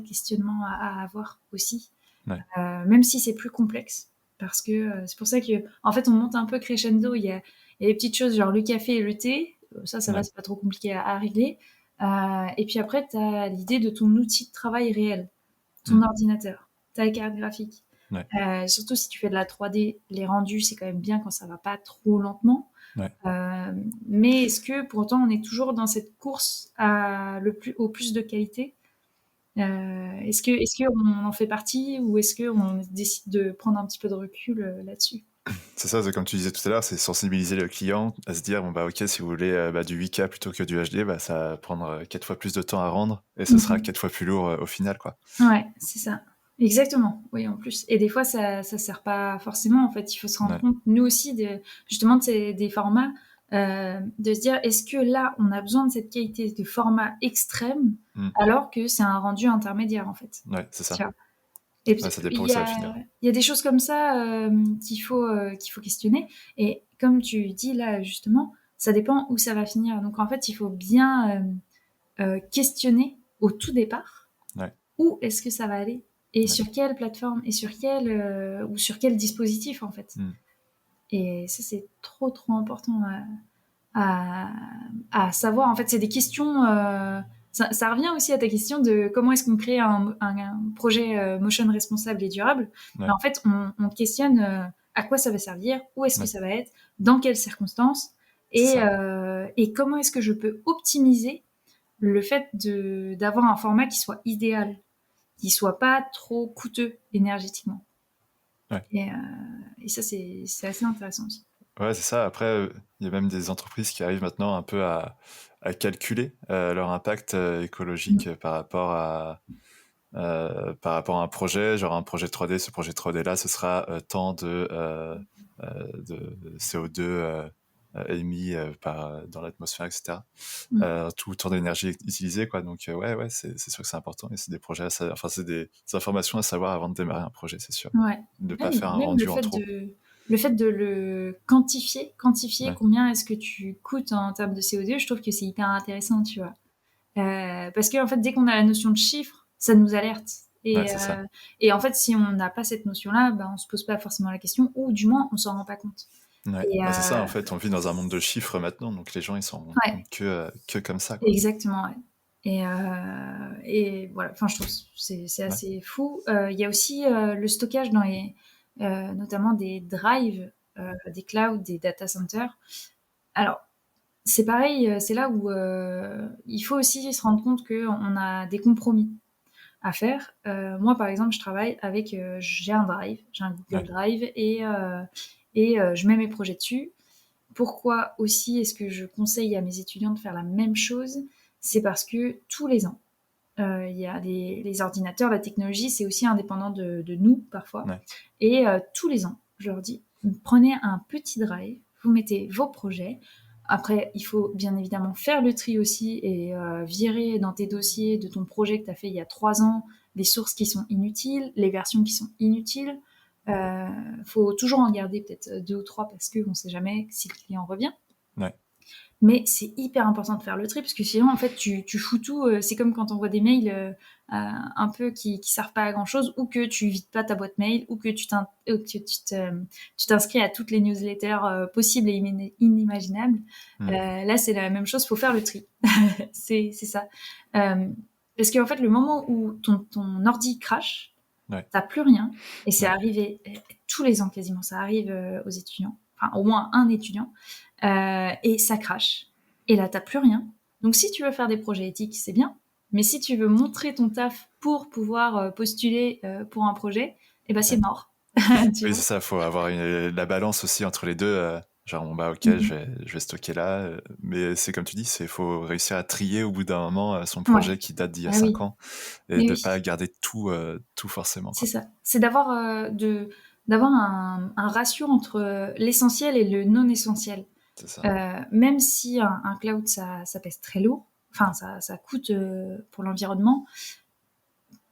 questionnements à avoir aussi, Ouais. même si c'est plus complexe. Parce que c'est pour ça que, en fait, on monte un peu crescendo. Il y a des petites choses genre le café et le thé. Ça va, Ouais. c'est pas trop compliqué à régler. Et puis après, tu as l'idée de ton outil de travail réel, ton ordinateur, ta carte graphique. Ouais. Surtout si tu fais de la 3D, les rendus, c'est quand même bien quand ça va pas trop lentement. Ouais. Mais est-ce que pour autant on est toujours dans cette course au plus de qualité? Est-ce que on en fait partie, ou est-ce qu'on décide de prendre un petit peu de recul là-dessus? C'est ça, comme tu disais tout à l'heure, c'est sensibiliser le client à se dire, bon bah ok, si vous voulez du 8K plutôt que du HD, bah ça va prendre 4 fois plus de temps à rendre et ça sera 4 fois plus lourd au final, quoi. Ouais, c'est ça. Exactement, oui, en plus. Et des fois, ça sert pas forcément, en fait. Il faut se rendre Ouais. compte, nous aussi, justement, des formats, de se dire, est-ce que là, on a besoin de cette qualité de format extrême, alors que c'est un rendu intermédiaire, en fait. Ouais, c'est ça. Tu vois. Et puis, Ouais, ça dépend où ça va finir. il y a des choses comme ça qu'il faut questionner. Et comme tu dis là, justement, ça dépend où ça va finir. Donc, en fait, il faut bien questionner au tout départ Ouais. où est-ce que ça va aller, et Ouais. sur quelle plateforme, et sur quel dispositif, en fait. Et ça, c'est trop important à, à savoir. En fait, c'est des questions. Ça revient aussi à ta question de comment est-ce qu'on crée un projet motion responsable et durable. Ouais. Mais en fait, on questionne à quoi ça va servir, où est-ce que Ouais. ça va être, dans quelles circonstances, et comment est-ce que je peux optimiser le fait d'avoir un format qui soit idéal, qui soit pas trop coûteux énergétiquement. Ouais. Et ça, c'est assez intéressant aussi. Ouais, c'est ça. Après, il y a même des entreprises qui arrivent maintenant un peu à calculer leur impact écologique par rapport à un projet, genre un projet 3D. Ce projet 3D là, ce sera tant de CO2 émis dans l'atmosphère, etc. Mm. Tout temps d'énergie utilisé, quoi. Donc ouais, c'est sûr que c'est important et c'est des projets enfin c'est des informations à savoir avant de démarrer un projet, c'est sûr. Ouais. Ne pas Même, faire un même le rendu en fait trop. de le quantifier Ouais, combien est-ce que tu coûtes en termes de CO2, je trouve que c'est hyper intéressant, tu vois. Parce que en fait, dès qu'on a la notion de chiffre, ça nous alerte. ouais, Et, c'est ça. euh, et en fait, si on n'a pas cette notion-là, bah, on se pose pas forcément la question, ou du moins, on s'en rend pas compte. Ouais, Et bah c'est ça en fait, on vit dans un monde de chiffres maintenant, donc les gens ils s'en rendent ouais, compte que comme ça, quoi. exactement. Ouais. Et voilà. Enfin, je trouve que c'est Ouais, assez fou. Il y a aussi le stockage dans notamment des drives, des clouds, des data centers. Alors, c'est pareil, c'est là où il faut aussi se rendre compte qu'on a des compromis à faire. Moi, par exemple, je travaille avec, j'ai un drive, j'ai un Google ouais, Drive et je mets mes projets dessus. Pourquoi aussi est-ce que je conseille à mes étudiants de faire la même chose? C'est parce que tous les ans, il y a les ordinateurs, la technologie, c'est aussi indépendant de nous parfois. ouais, Et tous les ans, je leur dis, prenez un petit drive, vous mettez vos projets. Après, il faut bien évidemment faire le tri aussi et virer dans tes dossiers de ton projet que tu as fait il y a 3 ans les sources qui sont inutiles, les versions qui sont inutiles. Faut toujours en garder peut-être 2 ou 3 parce qu'on ne sait jamais si le client revient. ouais. Mais c'est hyper important de faire le tri parce que sinon, en fait, tu fous tout. C'est comme quand on voit des mails un peu qui servent pas à grand chose, ou que tu vides pas ta boîte mail, ou que tu t'inscris à toutes les newsletters possibles et inimaginables. Hmm. Là, c'est la même chose. Faut faire le tri. C'est ça. Euh, Parce qu'en fait, le moment où ton ordi crash, Ouais, t'as plus rien. Et c'est ouais, arrivé tous les ans quasiment. Ça arrive aux étudiants. Enfin, au moins un étudiant. Et ça crache. Et là, t'as plus rien. Donc, si tu veux faire des projets éthiques, c'est bien. Mais si tu veux montrer ton taf pour pouvoir postuler pour un projet, eh ben, c'est ouais. mort. Tu Oui, vois. c'est ça, faut avoir la balance aussi entre les deux. Genre, bon, bah, ok, Mhm. je vais stocker là. Mais c'est comme tu dis, faut réussir à trier au bout d'un moment son Ouais. projet qui date d'il y a Ah oui. 5 ans et Mais de oui, pas garder tout forcément, c'est quoi. ça. C'est d'avoir un ratio entre l'essentiel et le non essentiel. C'est ça. Même si un cloud, ça pèse très lourd, enfin, Ouais, ça coûte pour l'environnement.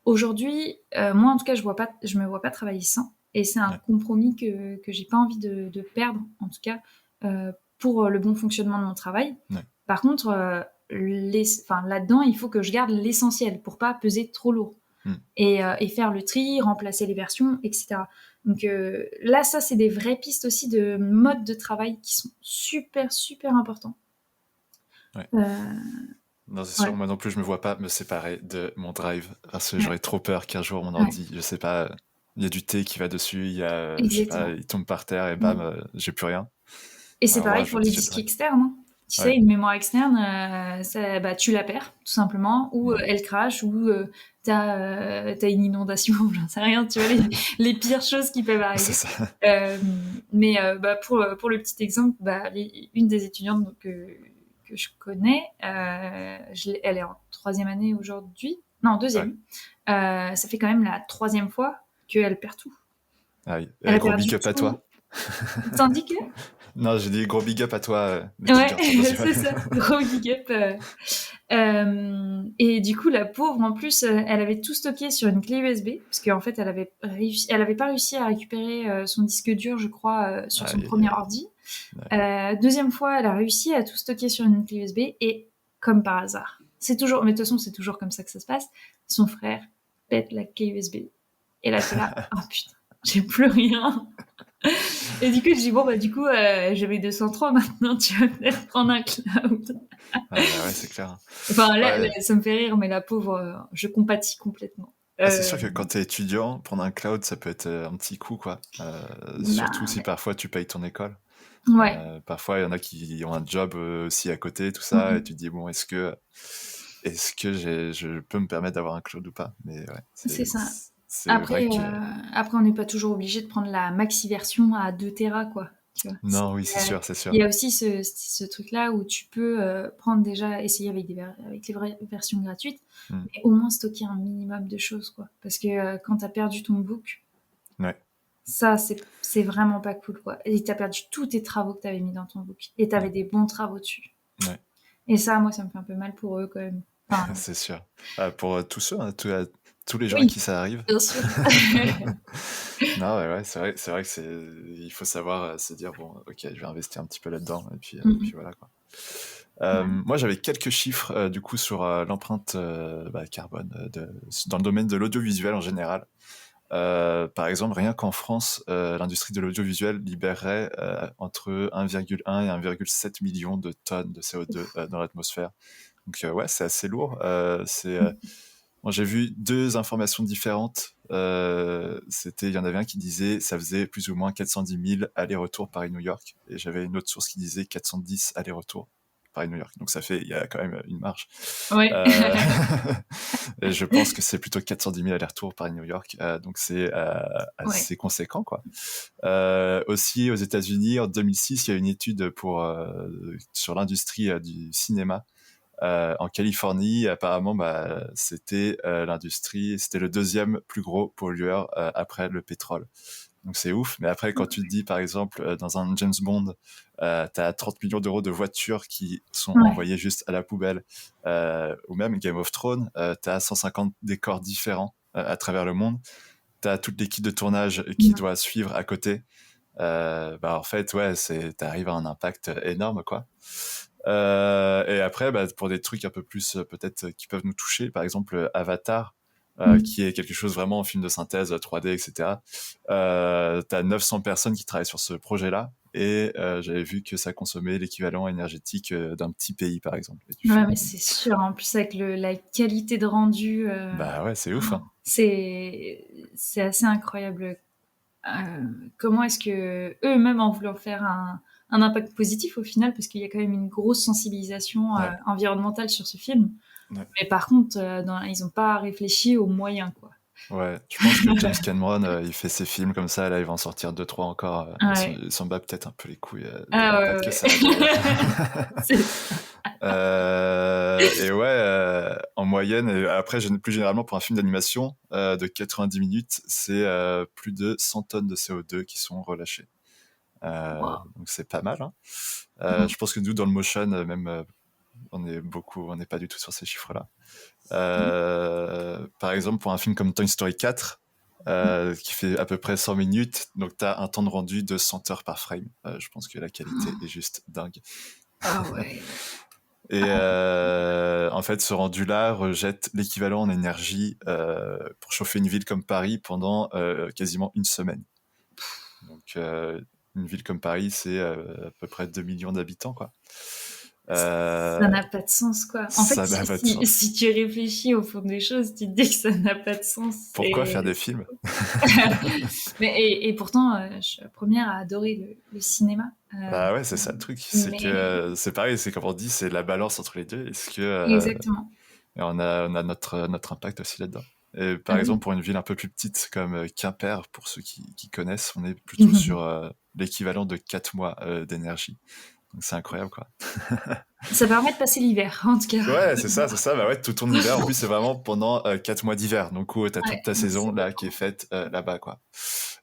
Aujourd'hui, moi en tout cas, je me vois pas travailler sans, et c'est un ouais, compromis que j'ai pas envie de perdre, en tout cas, pour le bon fonctionnement de mon travail. ouais. Par contre, enfin, là-dedans, il faut que je garde l'essentiel pour pas peser trop lourd Hmm. et faire le tri, remplacer les versions, etc. Donc là, ça, c'est des vraies pistes aussi de mode de travail qui sont super, super importants. Ouais. Euh, Non, c'est sûr, ouais, moi non plus, je me vois pas me séparer de mon drive parce que ouais, j'aurais trop peur qu'un jour mon ouais, ordi, je sais pas, il y a du thé qui va dessus, il y a, je sais pas, exactement. il tombe par terre et bam, Ouais. j'ai plus rien. Et c'est Alors voilà, pareil je pour vais les obligé de disques drive. externes, hein. Tu sais, Ouais. une mémoire externe, bah, tu la perds, tout simplement, ou Ouais. elle crache, ou t'as une inondation, j'en sais rien, tu vois, les pires choses qui peuvent C'est arriver. ça. Euh, mais bah, pour le petit exemple, bah, une des étudiantes que je connais, elle est en 3e année aujourd'hui, non, Ouais. 2e. Ça fait quand même la 3e fois qu'elle perd tout. Ah oui. Elle a Gros big perdu up à tout. toi. Tandis que Non, j'ai dit gros big up à toi, ouais, l'étudiante. Non, j'ai pas- c'est ça, gros big up. Et du coup, la pauvre, en plus, elle avait tout stocké sur une clé USB, parce qu'en fait, elle avait pas réussi à récupérer son disque dur, je crois, sur son Aïe, aïe, premier aïe. ordi. Ouais. Deuxième fois, elle a réussi à tout stocker sur une clé USB, et comme par hasard, c'est toujours, mais de toute façon, c'est toujours comme ça que ça se passe, son frère pète la clé USB. Et là, t'es là, oh putain, j'ai plus rien. Et du coup, je dis, bon, bah, du coup, j'avais 203 maintenant, tu vas peut-être prendre un cloud. Ah bah ouais, c'est clair. Enfin, Ouais. ça me fait rire, mais la pauvre, je compatis complètement. Ah, c'est sûr que quand t'es étudiant, prendre un cloud, ça peut être un petit coup, quoi. Surtout Bah, si ouais. parfois tu payes ton école. Ouais. Parfois, il y en a qui ont un job aussi à côté, tout ça, et Mhm. tu te dis, bon, est-ce que je peux me permettre d'avoir un cloud ou pas? Mais ouais, C'est ça. c'est vrai Après, que... après, on n'est pas toujours obligé de prendre la maxi version à 2 Tera, quoi. Tu vois. Non, oui, c'est Il sûr. y a aussi ce truc-là où tu peux prendre déjà, essayer avec, avec les vraies versions gratuites, Hmm. mais au moins stocker un minimum de choses, quoi. Parce que quand tu as perdu ton book, Ouais. Ça, c'est vraiment pas cool, quoi. Et tu as perdu tous tes travaux que tu avais mis dans ton book. Et tu avais Ouais. des bons travaux dessus. Ouais. Et ça, moi, ça me fait un peu mal pour eux, quand même. Enfin, C'est sûr. Pour tous ceux, hein, tous les gens à oui, qui ça arrive. bien sûr. Non, ouais, c'est vrai que il faut savoir se dire, bon, ok, je vais investir un petit peu là-dedans, et puis Mhm. voilà, quoi. Ouais. Moi, j'avais quelques chiffres, du coup, sur l'empreinte carbone dans le domaine de l'audiovisuel en général. Par exemple, rien qu'en France, l'industrie de l'audiovisuel libérerait entre 1,1 et 1,7 million de tonnes de CO2 dans l'atmosphère. Donc ouais, c'est assez lourd. Moi, j'ai vu deux informations différentes. Il y en avait un qui disait ça faisait plus ou moins 410 000 allers-retours Paris-New York, et j'avais une autre source qui disait 410 allers-retours Paris-New York. Donc il y a quand même une marge. Ouais. Euh, et je pense que c'est plutôt 410 000 allers-retours Paris-New York, donc c'est Ouais. assez conséquent, quoi. Aussi, aux États-Unis, en 2006, il y a une étude sur l'industrie du cinéma en Californie. Apparemment, c'était c'était le deuxième plus gros pollueur après le pétrole. Donc c'est ouf. Mais après, quand tu te dis, par exemple, dans un James Bond, t'as 30 millions d'euros de voitures qui sont Ouais. envoyées juste à la poubelle, ou même Game of Thrones, t'as 150 décors différents à travers le monde. T'as toute l'équipe de tournage qui Ouais. doit suivre à côté. En fait, ouais, t'arrives à un impact énorme, quoi. Et après, pour des trucs un peu plus peut-être qui peuvent nous toucher, par exemple Avatar, Mm. qui est quelque chose vraiment en film de synthèse 3D, etc. T'as 900 personnes qui travaillent sur ce projet-là, et j'avais vu que ça consommait l'équivalent énergétique d'un petit pays, par exemple. Et tu fais, Ouais, mais c'est sûr. En plus, avec la qualité de rendu, bah ouais, c'est ouf, hein. c'est assez incroyable. Comment est-ce que eux-mêmes en voulant faire un impact positif au final, parce qu'il y a quand même une grosse sensibilisation Ouais, environnementale sur ce film. ouais. Mais par contre, ils n'ont pas réfléchi aux moyens, quoi. Ouais, je pense que James Cameron, il fait ses films comme ça, là, il va en sortir deux, trois encore. Ouais. Il s'en bat peut-être un peu les couilles de Ah l'impact que ouais, ça a derrière. ouais. C'est ça. Et ouais, en moyenne, et après, plus généralement, pour un film d'animation de 90 minutes, c'est plus de 100 tonnes de CO2 qui sont relâchées. Wow. Donc c'est pas mal, hein. Mm. Je pense que nous, dans le motion, même, on n'est pas du tout sur ces chiffres-là. Par exemple, pour un film comme Toy Story 4, qui fait à peu près 100 minutes, donc tu as un temps de rendu de 100 heures par frame. Je pense que la qualité est juste dingue. Ah ouais. Et en fait, ce rendu-là rejette l'équivalent en énergie pour chauffer une ville comme Paris pendant quasiment une semaine. Donc, une ville comme Paris, c'est à peu près 2 millions d'habitants, quoi. Ça Euh, n'a pas de sens, quoi. En fait, Ça n'a pas de sens. si tu réfléchis au fond des choses, tu te dis que ça n'a pas de sens. Pourquoi faire des films? Et pourtant, je suis la première à adorer le cinéma. Bah ouais, c'est ça le truc. C'est que Mais c'est pareil, c'est comme on dit, c'est la balance entre les deux. Est-ce que exactement. et on a notre impact aussi là-dedans. Et Ah par exemple, oui. pour une ville un peu plus petite comme Quimper, pour ceux qui connaissent, on est plutôt sur l'équivalent de 4 mois d'énergie. Donc c'est incroyable, quoi. Ça permet de passer l'hiver, en tout cas. Ouais, c'est ça. Bah ouais, tout ton hiver, en plus, c'est vraiment pendant 4 mois d'hiver. Donc, t'as toute Ouais, ta donc saison c'est là qui est faite là-bas, quoi.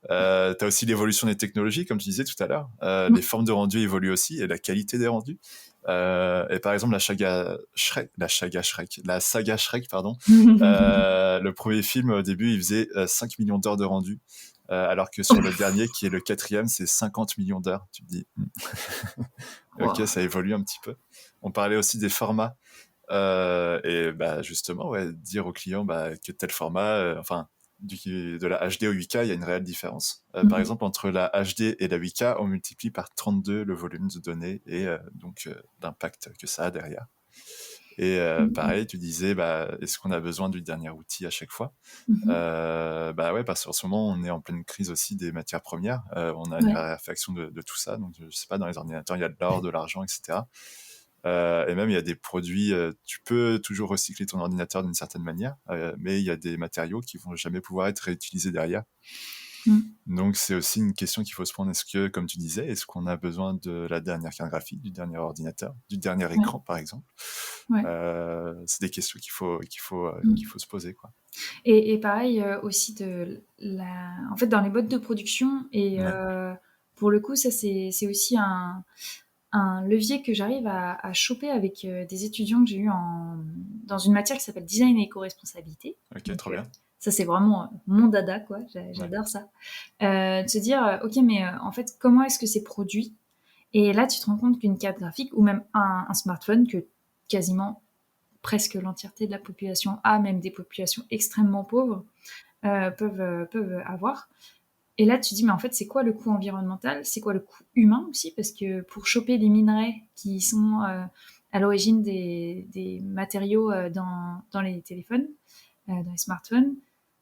T'as aussi l'évolution des technologies, comme tu disais tout à l'heure. Les Mm. formes de rendu évoluent aussi, et la qualité des rendus. Et par exemple, la saga Shrek, pardon. Le premier film, au début, il faisait 5 millions d'heures de rendu. Alors que sur le dernier, qui est le quatrième, c'est 50 millions d'heures. Tu te dis, ok, Wow. ça évolue un petit peu. On parlait aussi des formats. Et justement, ouais, dire au client que tel format, de la HD au 8K, il y a une réelle différence. Par Mhm. exemple, entre la HD et la 8K, on multiplie par 32 le volume de données, et donc l'impact que ça a derrière. Et Mhm. pareil, tu disais, est-ce qu'on a besoin du dernier outil à chaque fois? Mhm. Ouais, parce qu'en ce moment, on est en pleine crise aussi des matières premières. On a une Ouais. raréfaction de tout ça. Donc, je sais pas, dans les ordinateurs, il y a de l'or, de l'argent, etc. Et même, il y a des produits, tu peux toujours recycler ton ordinateur d'une certaine manière, mais il y a des matériaux qui vont jamais pouvoir être réutilisés derrière. Donc c'est aussi une question qu'il faut se prendre. Est-ce que, comme tu disais, est-ce qu'on a besoin de la dernière carte graphique, du dernier ordinateur, du dernier écran, par exemple? Ouais. C'est des questions qu'il faut se poser, quoi. Et pareil, aussi en fait, dans les modes de production et pour le coup, ça, c'est aussi un levier que j'arrive à choper avec des étudiants que j'ai eu dans une matière qui s'appelle design et éco-responsabilité. Ok, Donc, trop bien. ça, c'est vraiment mon dada, quoi. J'adore ça. De se dire, ok, mais en fait, comment est-ce que c'est produit? Et là, tu te rends compte qu'une carte graphique ou même un smartphone que quasiment presque l'entièreté de la population a, même des populations extrêmement pauvres, peuvent avoir. Et là, tu te dis, mais en fait, c'est quoi le coût environnemental? C'est quoi le coût humain aussi? Parce que pour choper les minerais qui sont à l'origine des matériaux dans les téléphones, dans les smartphones,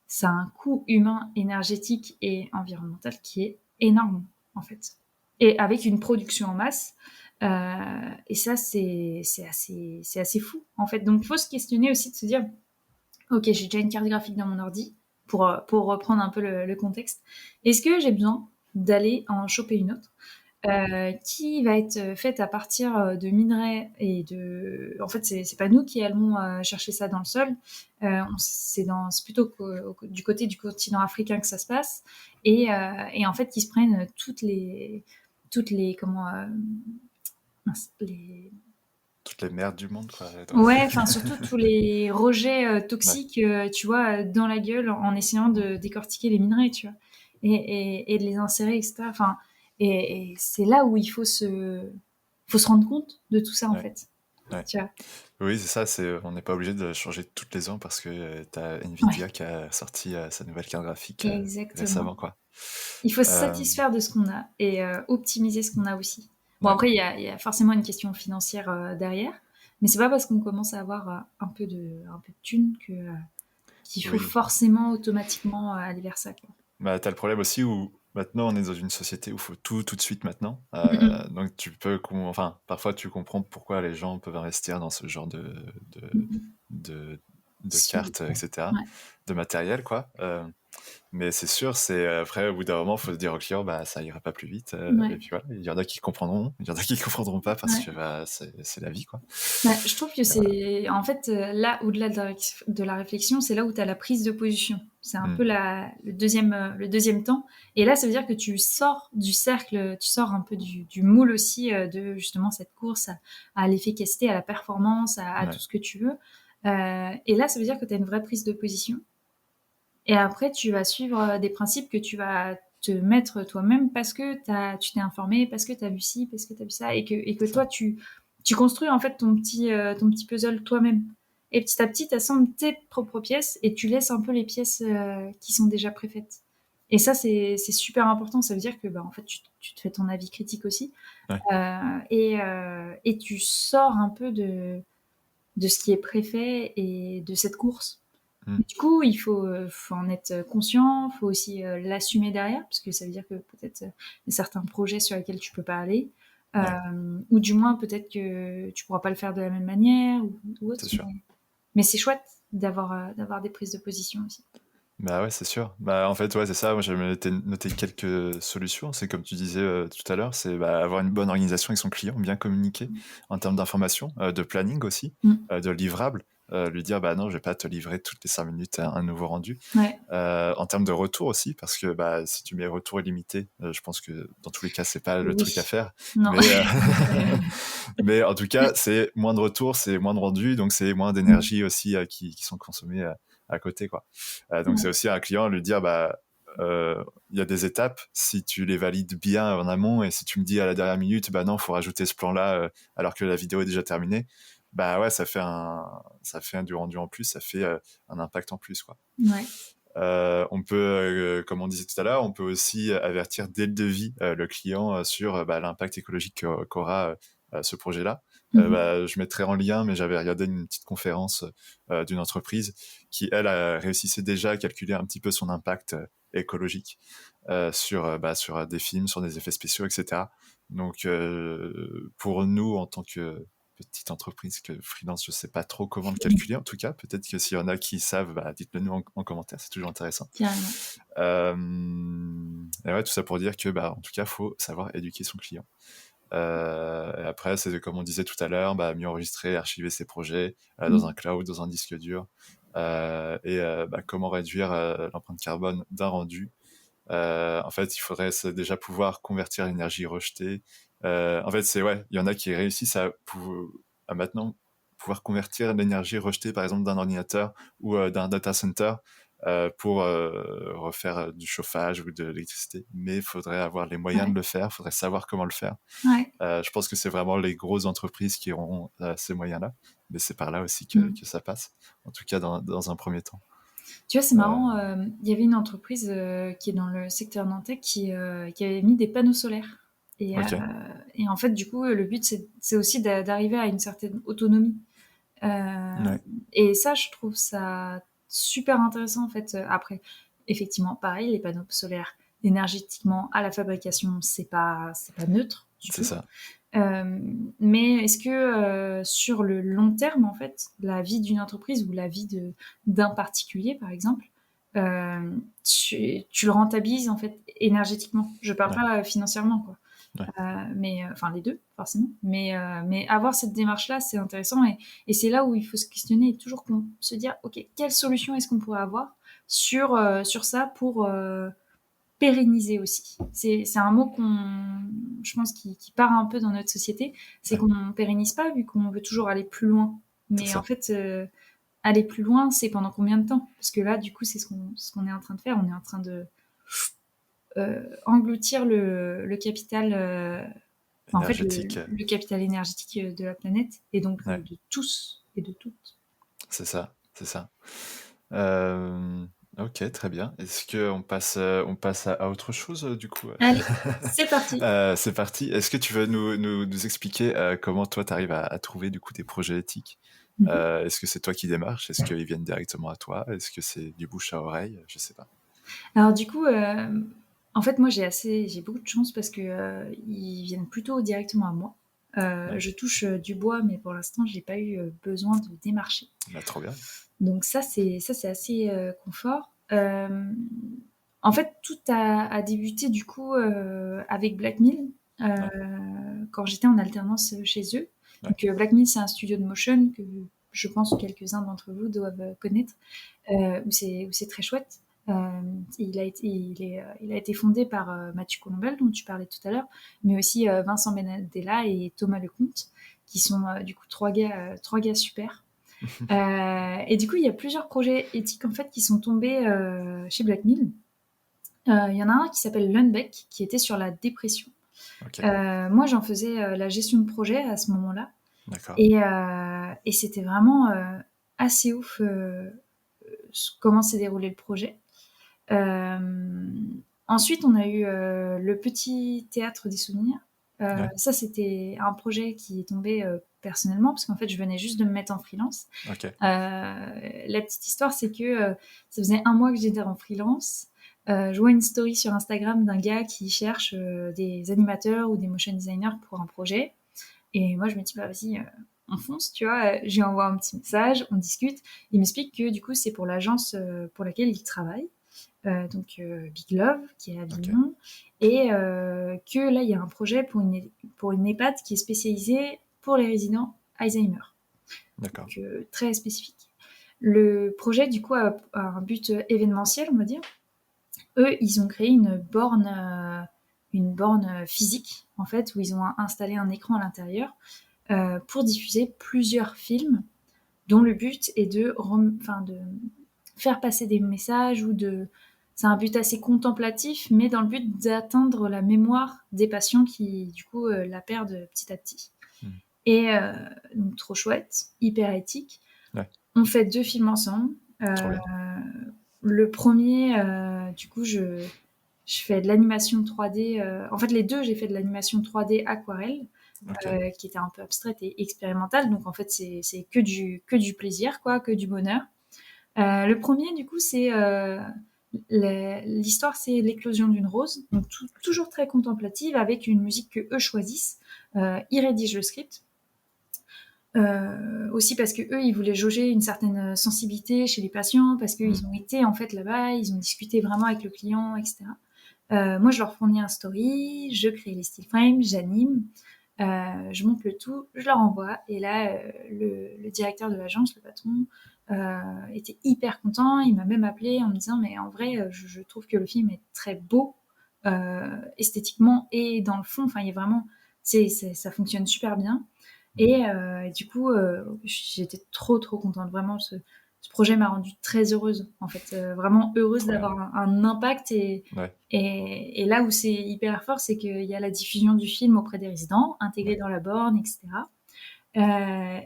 ça a un coût humain, énergétique et environnemental qui est énorme, en fait. Et avec une production en masse. Et ça, c'est assez fou, en fait. Donc, il faut se questionner aussi de se dire, ok, j'ai déjà une carte graphique dans mon ordi, pour reprendre un peu le contexte. Est-ce que j'ai besoin d'aller en choper une autre qui va être faite à partir de minerais et de... En fait, c'est pas nous qui allons chercher ça dans le sol. C'est plutôt du côté du continent africain que ça se passe. Et en fait, qui se prennent comment... mince, Toutes les merdes du monde, quoi. Ouais, enfin surtout tous les rejets Ouais. toxiques, tu vois, dans la gueule en essayant de décortiquer les minerais, tu vois, et de les insérer, etc. Enfin, et c'est là où il faut se rendre compte de tout ça en Ouais. fait, Ouais. tu vois. Oui, c'est ça, on n'est pas obligé de changer toutes les ans parce que t'as Nvidia Ouais, qui a sorti sa nouvelle carte graphique exactement. récemment, quoi. Il faut se Euh, satisfaire de ce qu'on a et optimiser ce qu'on a aussi. Bon, ouais. après, il y a forcément une question financière derrière, mais c'est pas parce qu'on commence à avoir un peu de thunes qu'il faut Oui. forcément automatiquement aller vers ça, quoi. Bah, t'as le problème aussi où maintenant on est dans une société où il faut tout de suite maintenant. Mm, mm, Donc enfin, parfois tu comprends pourquoi les gens peuvent investir dans ce genre mm, mm. de, de Su- cartes, etc., Ouais, de matériel, quoi. Mais c'est sûr, après, au bout d'un moment, faut se dire au client, bah, ça ira pas plus vite. Et ouais, puis voilà, il y en a qui comprendront, il y en a qui comprendront pas parce ouais. que bah, c'est la vie, quoi. Bah, je trouve que Et voilà. c'est en fait là, au-delà de la réflexion, c'est là où tu as la prise de position. C'est un Hmm. peu le deuxième temps. Et là, ça veut dire que tu sors du cercle, tu sors un peu du moule aussi de justement cette course à l'efficacité, à la performance, à tout Ouais, ce que tu veux. Et là, ça veut dire que tu as une vraie prise de position. Et après, tu vas suivre des principes que tu vas te mettre toi-même parce que tu t'es informé, parce que tu as vu ci, parce que tu as vu ça, et que c'est ça. toi, tu construis en fait ton petit puzzle toi-même. Et petit à petit, tu assembles tes propres pièces et tu laisses un peu les pièces qui sont déjà préfaites. Et ça, c'est super important. Ça veut dire que bah, en fait, tu te fais ton avis critique aussi. Ouais. Et tu sors un peu de ce qui est préfet et de cette course. Hmm. Mais du coup, il faut en être conscient, il faut aussi l'assumer derrière, parce que ça veut dire que peut-être il y a certains projets sur lesquels tu peux pas aller, Ouais, ou du moins peut-être que tu pourras pas le faire de la même manière ou autre. c'est sûr. Mais c'est chouette d'avoir des prises de position aussi. Bah ouais, c'est sûr. Bah en fait, ouais, c'est ça. Moi, j'avais noté quelques solutions. C'est comme tu disais tout à l'heure, c'est bah, avoir une bonne organisation avec son client, bien communiquer en termes d'information, de planning aussi, Mm. de livrable. Lui dire, bah non, je vais pas te livrer toutes les 5 minutes un nouveau rendu. Ouais. En termes de retour aussi, parce que bah, si tu mets retour illimité, je pense que dans tous les cas, c'est pas le truc à Oui. faire. Non. Mais, mais en tout cas, c'est moins de retour, c'est moins de rendu, donc c'est moins Mm. d'énergie aussi qui sont consommées à côté, quoi. Donc c'est Ouais. aussi à un client lui dire, bah, il y a des étapes, si tu les valides bien en amont, et si tu me dis à la dernière minute, bah non, faut rajouter ce plan-là, alors que la vidéo est déjà terminée, bah ouais, ça fait du rendu en plus, ça fait un impact en plus, quoi. Ouais. On peut, comme on disait tout à l'heure, on peut aussi avertir dès le devis le client sur bah, l'impact écologique qu'aura ce projet-là. Mhm. Bah, je mettrai en lien, mais j'avais regardé une petite conférence d'une entreprise qui, elle, réussissait déjà à calculer un petit peu son impact écologique sur des films, sur des effets spéciaux, etc. Donc, pour nous, en tant que petite entreprise que freelance, je sais pas trop comment le calculer en tout cas. Peut-être que s'il y en a qui savent, bah, dites-le nous en commentaire, c'est toujours intéressant. Carrément. Euh, et ouais, tout ça pour dire que, bah, en tout cas, faut savoir éduquer son client. Et après, c'est comme on disait tout à l'heure, bah, mieux enregistrer, archiver ses projets dans un Mmh. cloud, dans un disque dur, bah, comment réduire l'empreinte carbone d'un rendu. En fait, il faudrait déjà pouvoir convertir l'énergie rejetée. En fait, ouais, il y en a qui réussissent à maintenant pouvoir convertir l'énergie rejetée, par exemple, d'un ordinateur ou d'un data center pour refaire du chauffage ou de l'électricité. Mais il faudrait avoir les moyens de Ouais, le faire, il faudrait savoir comment le faire. ouais. Je pense que c'est vraiment les grosses entreprises qui auront ces moyens-là, mais c'est par là aussi Mmh. que ça passe, en tout cas dans un premier temps. Tu vois, c'est Euh, marrant, il y avait une entreprise, qui est dans le secteur nantais qui avait mis des panneaux solaires ok, et en fait, du coup, le but, c'est aussi d'arriver à une certaine autonomie, heu ouais, et ça, je trouve ça super intéressant, en fait, après, effectivement, pareil, les panneaux solaires, énergétiquement, à la fabrication, c'est pas neutre du c'est tout. ça. Mais est-ce que sur le long terme, en fait, la vie d'une entreprise ou la vie d'un particulier, par exemple, tu le rentabilises en fait énergétiquement. Je parle Ouais, pas financièrement, quoi. ouais, Mais enfin les deux, forcément. Mais avoir cette démarche-là, c'est intéressant et c'est là où il faut se questionner et toujours se dire, ok, quelle solution est-ce qu'on pourrait avoir sur ça pour pérenniser aussi. C'est un mot je pense, qui part un peu dans notre société. C'est ouais, qu'on ne pérennise pas vu qu'on veut toujours aller plus loin. c'est Mais en ça. fait, aller plus loin, c'est pendant combien de temps? Parce que là, du coup, c'est ce qu'on est en train de faire. On est en train de engloutir le capital, en fait, Énergétique, le capital énergétique de la planète et donc ouais, de tous et de toutes. c'est ça, c'est ça. Euh, ok, très bien. Est-ce qu'on passe à autre chose du coup? Allez, c'est parti. C'est parti. Est-ce que tu veux nous expliquer comment toi tu arrives à trouver du coup tes projets éthiques? Mhm. Est-ce que c'est toi qui démarches? Est-ce qu'ils viennent directement à toi? Est-ce que c'est du bouche à oreille? Je sais pas. Alors du coup, en fait, moi, j'ai beaucoup de chance parce que ils viennent plutôt directement à moi. Ouais, Je touche du bois, mais pour l'instant, j'ai pas eu besoin de démarcher. bah, trop bien. Donc ça c'est assez confort. En fait, tout a débuté du coup avec Black Mill Ouais, quand j'étais en alternance chez eux. ouais, Donc Black Mill, c'est un studio de motion que je pense que quelques-uns d'entre vous doivent connaître, où c'est très chouette. Il a été fondé par Mathieu Colombel, dont tu parlais tout à l'heure, mais aussi Vincent Benadella et Thomas Lecomte, qui sont du coup trois gars super. Et du coup, il y a plusieurs projets éthiques en fait qui sont tombés chez Black Mill. Il y en a un qui s'appelle Lundbeck, qui était sur la dépression. ok, Moi, j'en faisais la gestion de projet à ce moment-là, d'accord. et c'était vraiment assez ouf comment s'est déroulé le projet. Euh, Ensuite, on a eu le Petit Théâtre des Souvenirs. Ouais, Ça, c'était un projet qui est tombé personnellement, parce qu'en fait, je venais juste de me mettre en freelance. ok, La petite histoire, c'est que ça faisait un mois que j'étais en freelance. Je vois une story sur Instagram d'un gars qui cherche des animateurs ou des motion designers pour un projet. Et moi, je me dis, bah vas-y, on fonce, tu vois. Je lui envoie un petit message, on discute. Il m'explique que du coup, c'est pour l'agence pour laquelle il travaille, donc Big Love, qui est à ok, Avignon. Et que là, il y a un projet pour une EHPAD qui est spécialisée pour les résidents Alzheimer. d'accord, Donc très spécifique. Le projet, du coup, a un but événementiel, on va dire. Eux, ils ont créé une borne physique, en fait, où ils ont installé un écran à l'intérieur pour diffuser plusieurs films dont le but est de faire passer des messages C'est un but assez contemplatif, mais dans le but d'atteindre la mémoire des patients qui, du coup, la perdent petit à petit. hmm, Et donc, trop chouette, hyper éthique. ouais, On fait 2 films ensemble. trop bien. Le premier, du coup, je fais de l'animation 3D. En fait, les deux, j'ai fait de l'animation 3D aquarelle, Ok, qui était un peu abstraite et expérimentale. Donc, en fait, c'est que du plaisir, quoi, que du bonheur. Le premier, du coup, l'histoire, c'est l'éclosion d'une rose. Donc, toujours très contemplative, avec une musique que eux choisissent. Ils rédigent le script. Aussi parce que eux, ils voulaient jauger une certaine sensibilité chez les patients, parce qu'ils ont été en fait là-bas, ils ont discuté vraiment avec le client, etc. Moi, je leur fournis un story, je crée les still frames, j'anime, je monte le tout, je leur envoie. Et là, le directeur de l'agence, le patron, était hyper content. Il m'a même appelé en me disant, mais en vrai, je trouve que le film est très beau, esthétiquement et dans le fond. Enfin, il y a vraiment, ça fonctionne super bien. Et du coup, j'étais trop contente. Vraiment, ce projet m'a rendue très heureuse, en fait. Vraiment heureuse Trop bien. d'avoir un impact. Ouais. Et là où c'est hyper fort, c'est qu'il y a la diffusion du film auprès des résidents, intégré Ouais. dans la borne, etc.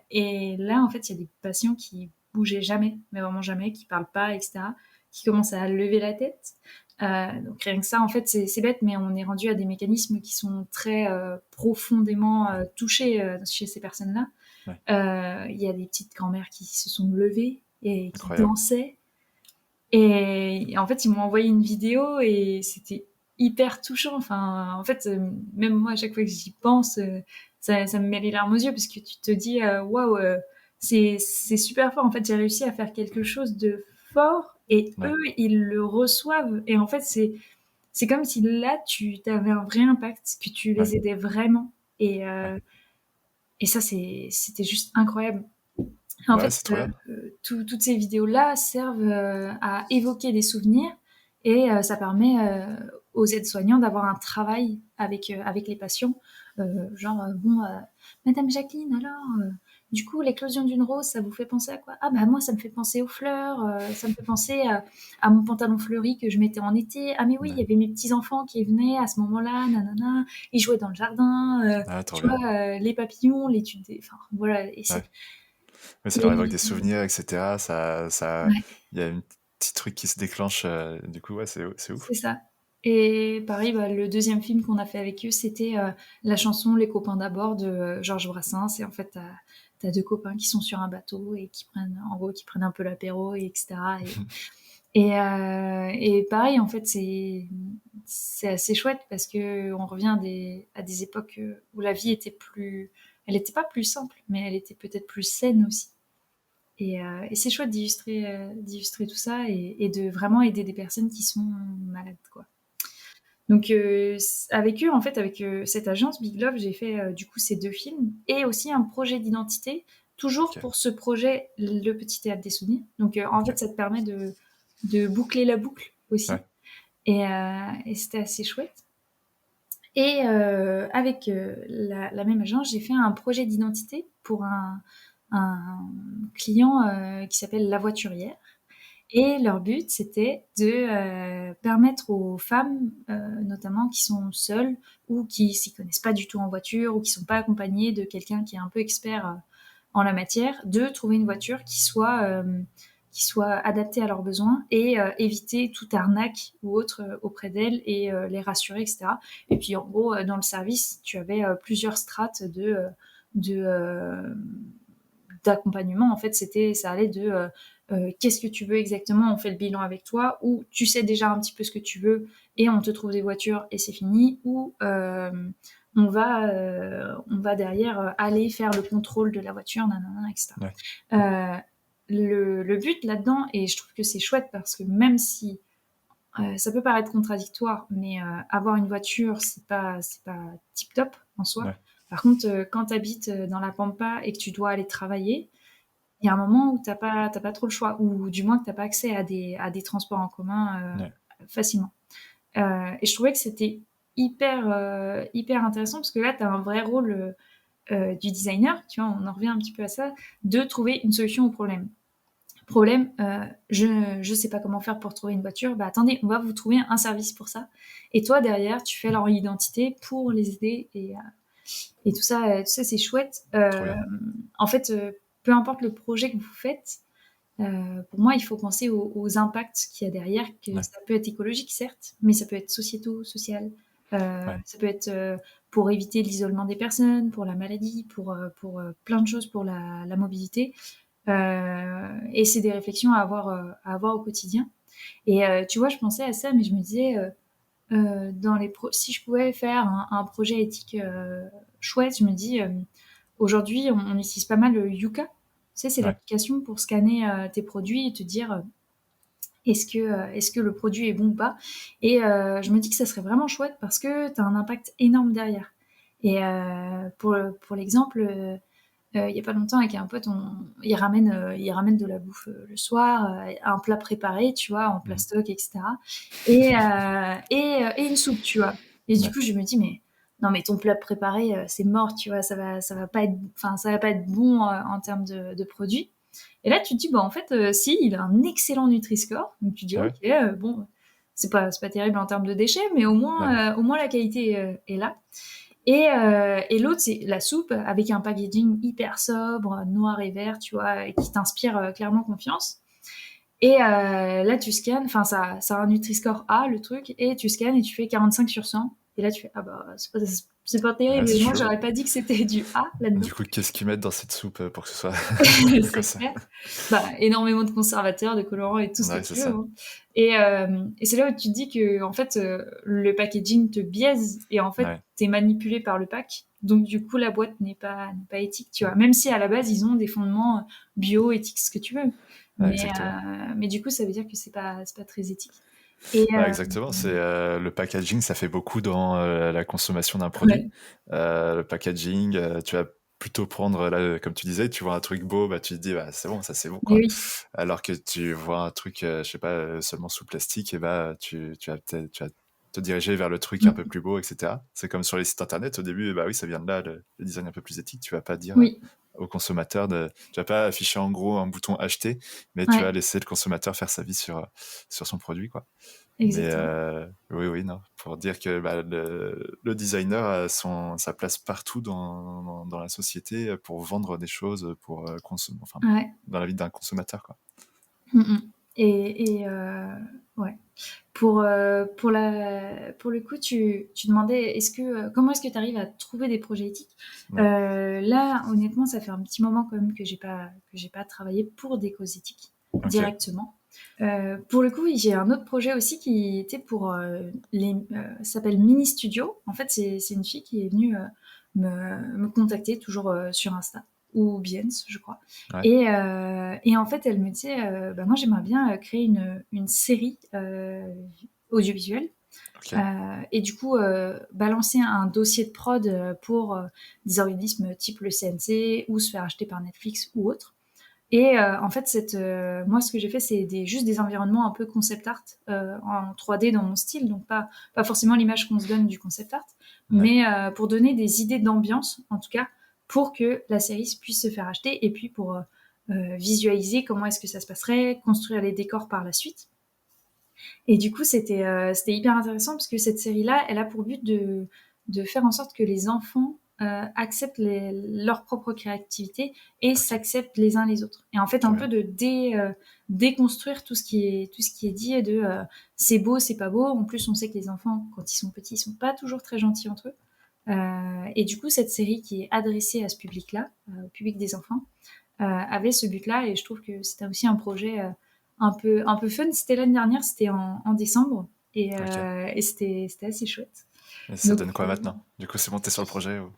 Et là, en fait, il y a des patients qui bougeaient jamais, mais vraiment jamais, qui parlent pas, etc., qui commencent à lever la tête. Donc rien que ça, en fait, c'est bête, mais on est rendu à des mécanismes qui sont très profondément touchés chez ces personnes-là. Ouais. Il y a des petites grand-mères qui se sont levées et qui Incroyable. dansaient. Et en fait, ils m'ont envoyé une vidéo et c'était hyper touchant. Enfin, en fait, même moi, à chaque fois que j'y pense, ça me met les larmes aux yeux parce que tu te dis, waouh, c'est super fort. En fait, j'ai réussi à faire quelque chose de fort et Ouais. eux, ils le reçoivent. Et en fait, c'est comme si là, tu avais un vrai impact, que tu Ouais. les aidais vraiment. Et, Ouais. euh, et ça, c'était juste incroyable. En Ouais, fait, c'est trop bien. toutes ces vidéos-là servent à évoquer des souvenirs et ça permet aux aides-soignants d'avoir un travail avec les patients. Genre, bon, Madame Jacqueline, alors, du coup, l'éclosion d'une rose, ça vous fait penser à quoi? Ah bah moi, ça me fait penser aux fleurs, ça me fait penser à mon pantalon fleuri que je mettais en été. Ah mais oui, il Ouais. y avait mes petits-enfants qui venaient à ce moment-là, nanana, ils jouaient dans le jardin, Ah, trop tu vois, bien. les papillons, l'étude des... Enfin, voilà, et Ouais. c'est... Mais ça leur évoque des Et souvenirs, etc. ouais, Il y a un petit truc qui se déclenche. Du coup, ouais, c'est c'est ouf. ça. Et pareil, bah, le deuxième film qu'on a fait avec eux, c'était la chanson Les copains d'abord de Georges Brassens. Et en fait, t'as deux copains qui sont sur un bateau et qui prennent, en gros, qui prennent un peu l'apéro, et etc. Et pareil, en fait, c'est assez chouette parce que on revient à des époques où la vie était plus, elle n'était pas plus simple, mais elle était peut-être plus saine aussi. Et c'est chouette d'illustrer tout ça et de vraiment aider des personnes qui sont malades, quoi. Donc avec eux, en fait, avec cette agence Big Love, j'ai fait du coup ces deux films et aussi un projet d'identité, toujours Ok. pour ce projet Le Petit Théâtre des Souvenirs. Donc en Ok. fait, ça te permet de boucler la boucle aussi. Ouais. Et c'était assez chouette. Et avec la même agence, j'ai fait un projet d'identité pour un client qui s'appelle La Voiturière. Et leur but, c'était de permettre aux femmes, notamment qui sont seules ou qui s'y connaissent pas du tout en voiture ou qui sont pas accompagnées de quelqu'un qui est un peu expert en la matière, de trouver une voiture qui soit adaptée à leurs besoins et éviter toute arnaque ou autre auprès d'elles et les rassurer, etc. Et puis en gros, dans le service, tu avais plusieurs strates de d'accompagnement. En fait, ça allait de qu'est-ce que tu veux exactement, on fait le bilan avec toi, ou tu sais déjà un petit peu ce que tu veux et on te trouve des voitures et c'est fini, ou on va derrière aller faire le contrôle de la voiture, nanana, etc. Ouais. Euh, le but là-dedans, et je trouve que c'est chouette parce que même si ça peut paraître contradictoire, mais avoir une voiture, c'est pas tip top en soi. Ouais. Par contre, quand tu habites dans la pampa et que tu dois aller travailler, il y a un moment où t'as pas trop le choix, ou du moins que t'as pas accès à des transports en commun Ouais. facilement. Et je trouvais que c'était hyper intéressant parce que là, tu as un vrai rôle du designer, tu vois, on en revient un petit peu à ça, de trouver une solution au problème. Problème, je sais pas comment faire pour trouver une voiture. Bah attendez, on va vous trouver un service pour ça. Et toi derrière, tu fais leur identité pour les aider et tout ça c'est chouette. Trop bien. En fait, peu importe le projet que vous faites, pour moi, il faut penser aux impacts qu'il y a derrière, que Ouais. ça peut être écologique, certes, mais ça peut être sociétaux, social. Ouais. Ça peut être pour éviter l'isolement des personnes, pour la maladie, pour plein de choses, pour la mobilité. Et c'est des réflexions à avoir au quotidien. Et tu vois, je pensais à ça, mais je me disais, si je pouvais faire un projet éthique chouette, je me dis, aujourd'hui, on utilise pas mal Yuka. Tu sais, c'est Ouais. l'application pour scanner tes produits et te dire est-ce que le produit est bon ou pas. Et je me dis que ça serait vraiment chouette parce que tu as un impact énorme derrière. Et pour l'exemple, il y a pas longtemps avec un pote, il ramène de la bouffe le soir, un plat préparé, tu vois, en Mhm. plastoc, etc. Et une soupe, tu vois. Et du Ouais. coup, je me dis, mais non, mais ton plat préparé, c'est mort, tu vois, ça va pas être, enfin, ça va pas être bon en termes de produits. Et là, tu te dis, bah, en fait, si, il a un excellent Nutri-Score. Donc, tu dis, Ah ok, ouais. bon, c'est pas terrible en termes de déchets, mais Ouais. au moins la qualité est là. Et l'autre, c'est la soupe avec un packaging hyper sobre, noir et vert, tu vois, et qui t'inspire clairement confiance. Et là, tu scannes, enfin, ça a un Nutri-Score A, le truc, et tu scannes et tu fais 45 sur 100. Et là, tu fais, ah bah, c'est pas Ouais, terrible. c'est Et moi, chaud. j'aurais pas dit que c'était du A là-dedans. Du coup, qu'est-ce qu'ils mettent dans cette soupe pour que ce soit comme C'est ça? clair. Bah, énormément de conservateurs, de colorants et tout ce que Ouais, c'est tu veux, ça. hein. Et c'est là où tu te dis que en fait, le packaging te biaise et en fait, Ouais. t'es manipulé par le pack. Donc du coup, la boîte n'est pas éthique, tu vois. Même si à la base, ils ont des fondements bio, éthiques, ce que tu veux. Ouais, exactement. Mais du coup, ça veut dire que c'est pas très éthique. Et Ouais, exactement. C'est le packaging, ça fait beaucoup dans la consommation d'un produit. ouais, Le packaging, tu vas plutôt prendre là, comme tu disais, tu vois un truc beau, bah tu te dis bah c'est bon, ça c'est bon mais quoi. oui, Alors que tu vois un truc, je sais pas, seulement sous plastique, et bah tu vas te diriger vers le truc un peu mm, plus beau, etc. C'est comme sur les sites internet au début, bah oui, ça vient de là, le design un peu plus éthique. Tu vas pas dire oui, au consommateur tu vas pas afficher en gros un bouton acheter, mais tu vas ouais, laisser le consommateur faire sa vie sur son produit quoi. Mais exactement. oui, oui, non. Pour dire que bah, le designer a sa place partout dans la société pour vendre des choses, pour consommer, enfin, Ouais. dans la vie d'un consommateur, quoi. Mm, mm. Et ouais. Pour le coup, tu demandais comment est-ce que tu arrives à trouver des projets éthiques? Ouais. Là, honnêtement, ça fait un petit moment quand même que j'ai pas travaillé pour des causes éthiques Ok. directement. Pour le coup, j'ai un autre projet aussi qui était pour ça s'appelle Mini Studio. En fait, c'est une fille qui est venue me contacter toujours sur Insta ou Behance, je crois. Ouais. Et en fait, elle me disait, bah, moi j'aimerais bien créer une série audiovisuelle. Ok. Et du coup, balancer un dossier de prod pour des organismes type le CNC ou se faire acheter par Netflix ou autre. Et en fait, moi, ce que j'ai fait, c'est juste des environnements un peu concept art en 3D dans mon style, donc pas forcément l'image qu'on se donne du concept art, Ouais. mais pour donner des idées d'ambiance, en tout cas, pour que la série puisse se faire acheter et puis pour visualiser comment est-ce que ça se passerait, construire les décors par la suite. Et du coup, c'était hyper intéressant parce que cette série-là, elle a pour but de faire en sorte que les enfants acceptent leur propre créativité et Ok. s'acceptent les uns les autres. Et en fait, Trop un peu bien. déconstruire tout ce qui est dit de c'est beau, c'est pas beau. En plus, on sait que les enfants, quand ils sont petits, ils sont pas toujours très gentils entre eux. Et du coup, cette série qui est adressée à ce public-là, au public des enfants, avait ce but-là. Et je trouve que c'était aussi un projet un peu fun. C'était l'année dernière, c'était en décembre. Ok. Et c'était assez chouette. Et ça Donc, donne quoi maintenant? Du coup, c'est bon, t'es sur le projet ou...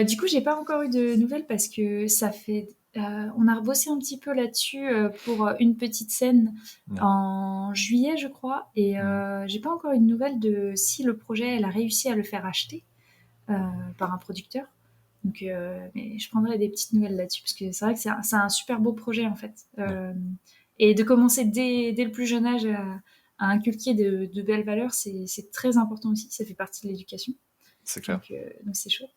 du coup, j'ai pas encore eu de nouvelles parce que ça fait. On a rebossé un petit peu là-dessus pour une petite scène Ouais. en juillet, je crois. Et Mhm. j'ai pas encore eu de nouvelles de si le projet, elle a réussi à le faire acheter par un producteur. Donc, mais je prendrai des petites nouvelles là-dessus parce que c'est vrai que c'est un super beau projet en fait. Ouais. Et de commencer dès le plus jeune âge à inculquer de belles valeurs, c'est très important aussi. Ça fait partie de l'éducation. C'est clair. Donc c'est chouette.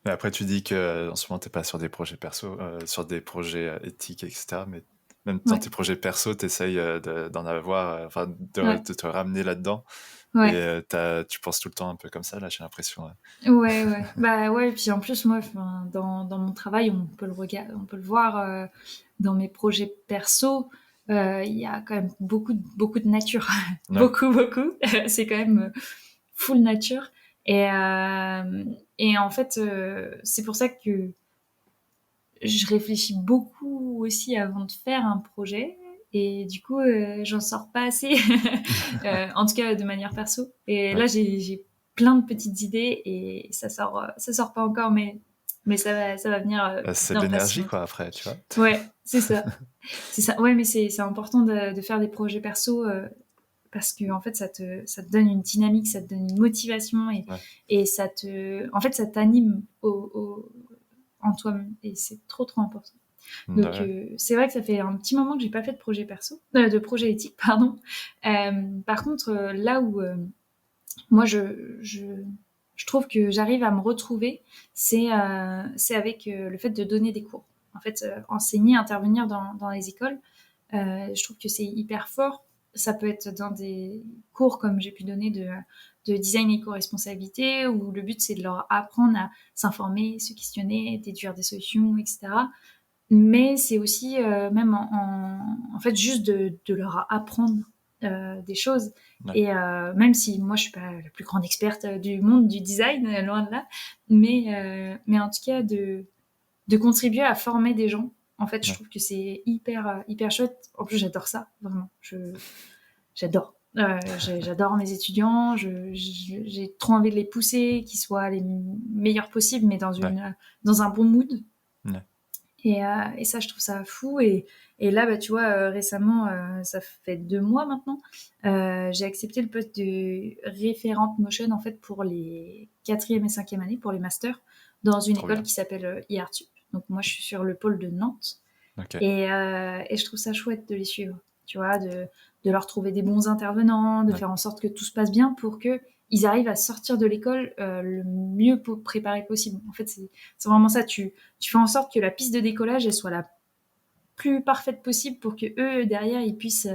Mais après, tu dis que en ce moment, t'es pas sur des projets perso, sur des projets éthiques, etc. Mais même dans Ouais, tes projets perso, t'essayes d'en avoir, enfin, ouais, de te ramener là-dedans. Et ouais. tu penses tout le temps un peu comme ça, là, j'ai l'impression. Ouais, ouais. Bah ouais, et puis en plus, moi, enfin, dans mon travail, on peut le voir dans mes projets perso, il y a quand même beaucoup de nature. Ouais, Beaucoup. C'est quand même full nature. Et, euh, et en fait, c'est pour ça que je réfléchis beaucoup aussi avant de faire un projet. Et du coup, j'en sors pas assez, en tout cas de manière perso. Et ouais, là, j'ai plein de petites idées et ça sort pas encore, mais ça va venir C'est de d'un l'énergie, patient. quoi, après, tu vois. Ouais, c'est ça. C'est ça. Ouais, mais c'est important de faire des projets perso parce que en fait, ça te donne une dynamique, ça te donne une motivation Ouais. et en fait, ça t'anime en toi-même et c'est trop, trop important. Donc, Ouais. c'est vrai que ça fait un petit moment que j'ai pas fait de projet perso, de projet éthique, pardon. Par contre, là où moi je trouve que j'arrive à me retrouver, c'est avec le fait de donner des cours. En fait, enseigner, intervenir dans les écoles, je trouve que c'est hyper fort. Ça peut être dans des cours comme j'ai pu donner de design éco-responsabilité, où le but c'est de leur apprendre à s'informer, se questionner, déduire des solutions, etc. Mais c'est aussi même en fait juste de leur apprendre des choses. Ouais. Et même si moi je suis pas la plus grande experte du monde du design, loin de là, mais en tout cas de contribuer à former des gens. En fait, je Ouais. trouve que c'est hyper chouette. En plus, j'adore ça, vraiment. J'adore. J'adore mes étudiants. J'ai trop envie de les pousser, qu'ils soient les meilleurs possibles, mais Ouais. dans un bon mood. Ouais. Et ça, je trouve ça fou. Et là, bah, tu vois, récemment, ça fait 2 mois maintenant, j'ai accepté le poste de référente motion en fait pour les 4e et 5e années, pour les masters, dans une Trop école bien. qui s'appelle IARTUP. Donc moi, je suis sur le pôle de Nantes. Ok. Et je trouve ça chouette de les suivre, tu vois, de leur trouver des bons intervenants, de Ouais. faire en sorte que tout se passe bien pour que ils arrivent à sortir de l'école le mieux préparé possible. En fait, c'est vraiment ça. Tu fais en sorte que la piste de décollage elle soit la plus parfaite possible pour que eux derrière ils puissent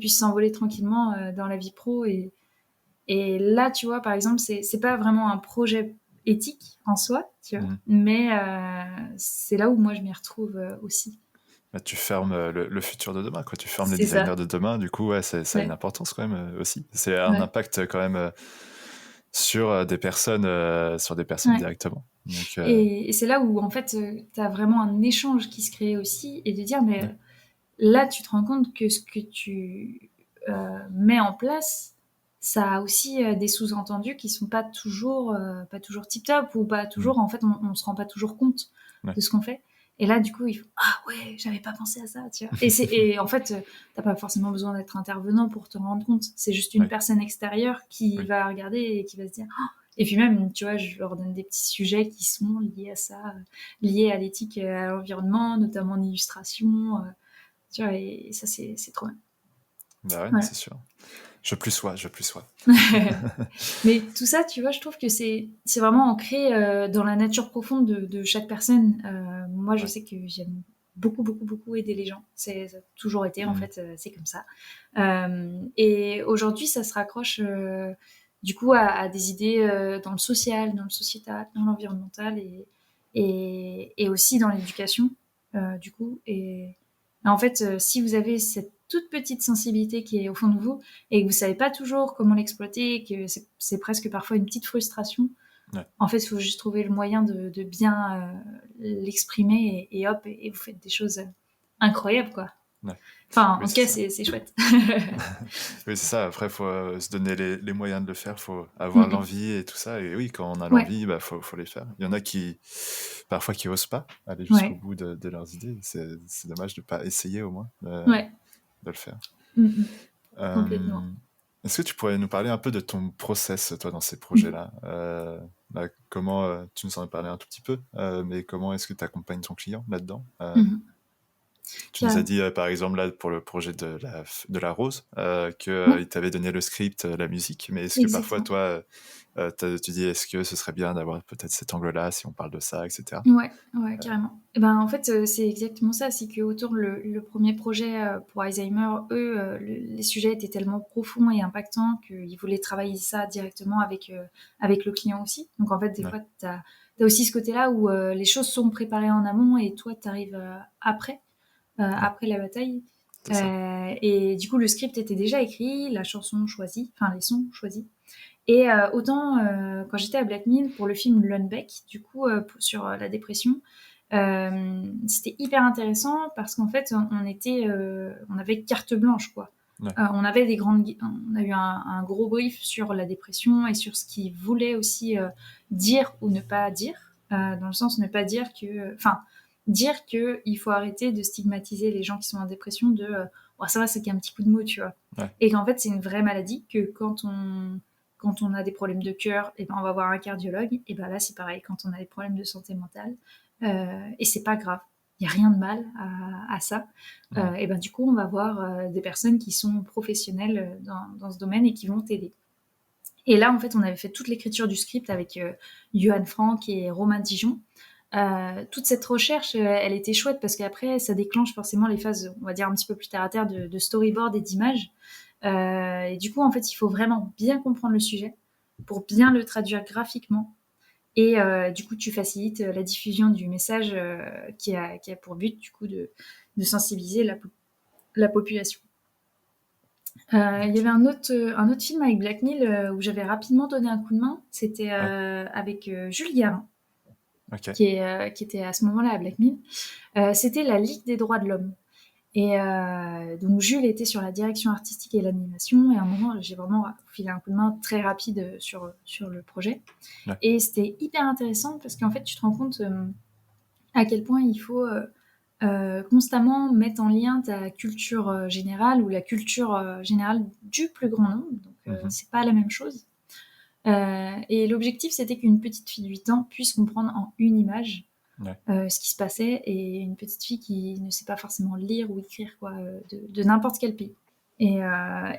s'envoler tranquillement dans la vie pro. Et là, tu vois, par exemple, c'est pas vraiment un projet éthique en soi, tu vois, Mhm. mais c'est là où moi je m'y retrouve aussi. Bah, tu fermes le futur de demain, quoi. Tu fermes les C'est designers ça. de demain. Du coup, ouais, ça a une Ouais. importance quand même aussi. C'est un Ouais. impact quand même sur sur des personnes Ouais. directement. Donc, Et c'est là où, en fait, tu as vraiment un échange qui se crée aussi et de dire, mais ouais. là, tu te rends compte que ce que tu mets en place, ça a aussi des sous-entendus qui sont pas toujours tip-top ou pas Mhm. toujours, en fait, on se rend pas toujours compte Ouais. de ce qu'on fait. Et là, du coup, il faut, ah ouais, j'avais pas pensé à ça, tu vois. Et en fait, t'as pas forcément besoin d'être intervenant pour te rendre compte. C'est juste une Ouais. personne extérieure qui Oui. va regarder et qui va se dire, ah. Et puis même, tu vois, je leur donne des petits sujets qui sont liés à ça, liés à l'éthique, à l'environnement, notamment en illustration. Tu vois, et ça, c'est trop bien. Bah ouais, Voilà. c'est sûr. Je plus sois, je plus sois. Mais tout ça, tu vois, je trouve que c'est vraiment ancré dans la nature profonde de chaque personne. Moi, je Ouais. sais que j'aime beaucoup, beaucoup, beaucoup aider les gens. Ça a toujours été, en Mhm. fait, c'est comme ça. Et aujourd'hui, ça se raccroche du coup à des idées dans le social, dans le sociétal, dans l'environnemental et aussi dans l'éducation, du coup. Et en fait, si vous avez cette toute petite sensibilité qui est au fond de vous et que vous savez pas toujours comment l'exploiter, que c'est presque parfois une petite frustration, Ouais. en fait, il faut juste trouver le moyen de bien l'exprimer et hop, et vous faites des choses incroyables, quoi. Ouais. Enfin, Oui, en tout c'est cas, ça. c'est chouette. Oui, c'est ça. Après, il faut se donner les moyens de le faire. Il faut Mm, avoir mm. l'envie et tout ça. Et oui, quand on a Ouais, l'envie, bah, faut les faire. Il y en a qui, parfois, qui osent pas aller jusqu'au ouais, bout de leurs idées. C'est dommage de pas essayer au moins ouais. de le faire. Mm, mm. Euh, Complètement. Est-ce que tu pourrais nous parler un peu de ton process, toi, dans ces Mm. projets-là? Bah, comment, tu nous en as parlé un tout petit peu, mais comment est-ce que tu accompagnes ton client là-dedans? Mhm. Tu nous as Carrément. dit, par exemple, là, pour le projet de la rose, Ouais, qu'il t'avait donné le script, la musique, mais est-ce que parfois, exactement. toi, tu dis, est-ce que ce serait bien d'avoir peut-être cet angle-là, si on parle de ça, etc. Ouais, ouais, carrément. Et ben, en fait, c'est exactement ça. C'est qu'autour le premier projet pour Alzheimer, eux, les sujets étaient tellement profonds et impactants qu'ils voulaient travailler ça directement avec le client aussi. Donc, en fait, des Ouais, fois, t'as aussi ce côté-là où les choses sont préparées en amont et toi, t'arrives après, ouais, après la bataille. c'est ça. Et du coup, le script était déjà écrit, la chanson choisie, enfin, les sons choisis. Et autant quand j'étais à Black Mill pour le film Lundbeck, du coup sur la dépression, c'était hyper intéressant parce qu'en fait on avait carte blanche quoi. Ouais, On a eu un gros brief sur la dépression et sur ce qu'il voulait aussi dire ou ne pas dire. dans le sens ne pas dire que... Enfin, dire qu'il faut arrêter de stigmatiser les gens qui sont en dépression de oh, ça va, c'est qu'un petit coup de mot, tu vois. Ouais. Et qu'en fait, c'est une vraie maladie, que quand on a des problèmes de cœur, et ben, on va voir un cardiologue. Et ben là, c'est pareil, quand on a des problèmes de santé mentale, et c'est pas grave. Il n'y a rien de mal à ça. Et ben, du coup, on va voir des personnes qui sont professionnelles dans ce domaine et qui vont t'aider. Et là, en fait, on avait fait toute l'écriture du script avec Johan Frank et Romain Dijon. Toute cette recherche, elle était chouette parce qu'après, ça déclenche forcément les phases, on va dire un petit peu plus terre à terre, de storyboard et d'images. Et du coup, en fait, il faut vraiment bien comprendre le sujet pour bien le traduire graphiquement. Et du coup, tu facilites la diffusion du message qui a pour but, du coup, de sensibiliser la population. Il y avait un autre film avec Black Mill où j'avais rapidement donné un coup de main. C'était avec Jules Guérin, qui était à ce moment-là à Black Mill. C'était la Ligue des droits de l'homme. Et donc Jules était sur la direction artistique et l'animation. Et à un moment, j'ai vraiment filé un coup de main très rapide sur le projet. Ouais. Et c'était hyper intéressant parce qu'en fait, tu te rends compte à quel point il faut constamment mettre en lien ta culture générale ou la culture générale du plus grand nombre. Donc, c'est pas la même chose. Et l'objectif, c'était qu'une petite fille de 8 ans puisse comprendre en une image ce qui se passait, et une petite fille qui ne sait pas forcément lire ou écrire quoi, de n'importe quel pays. Et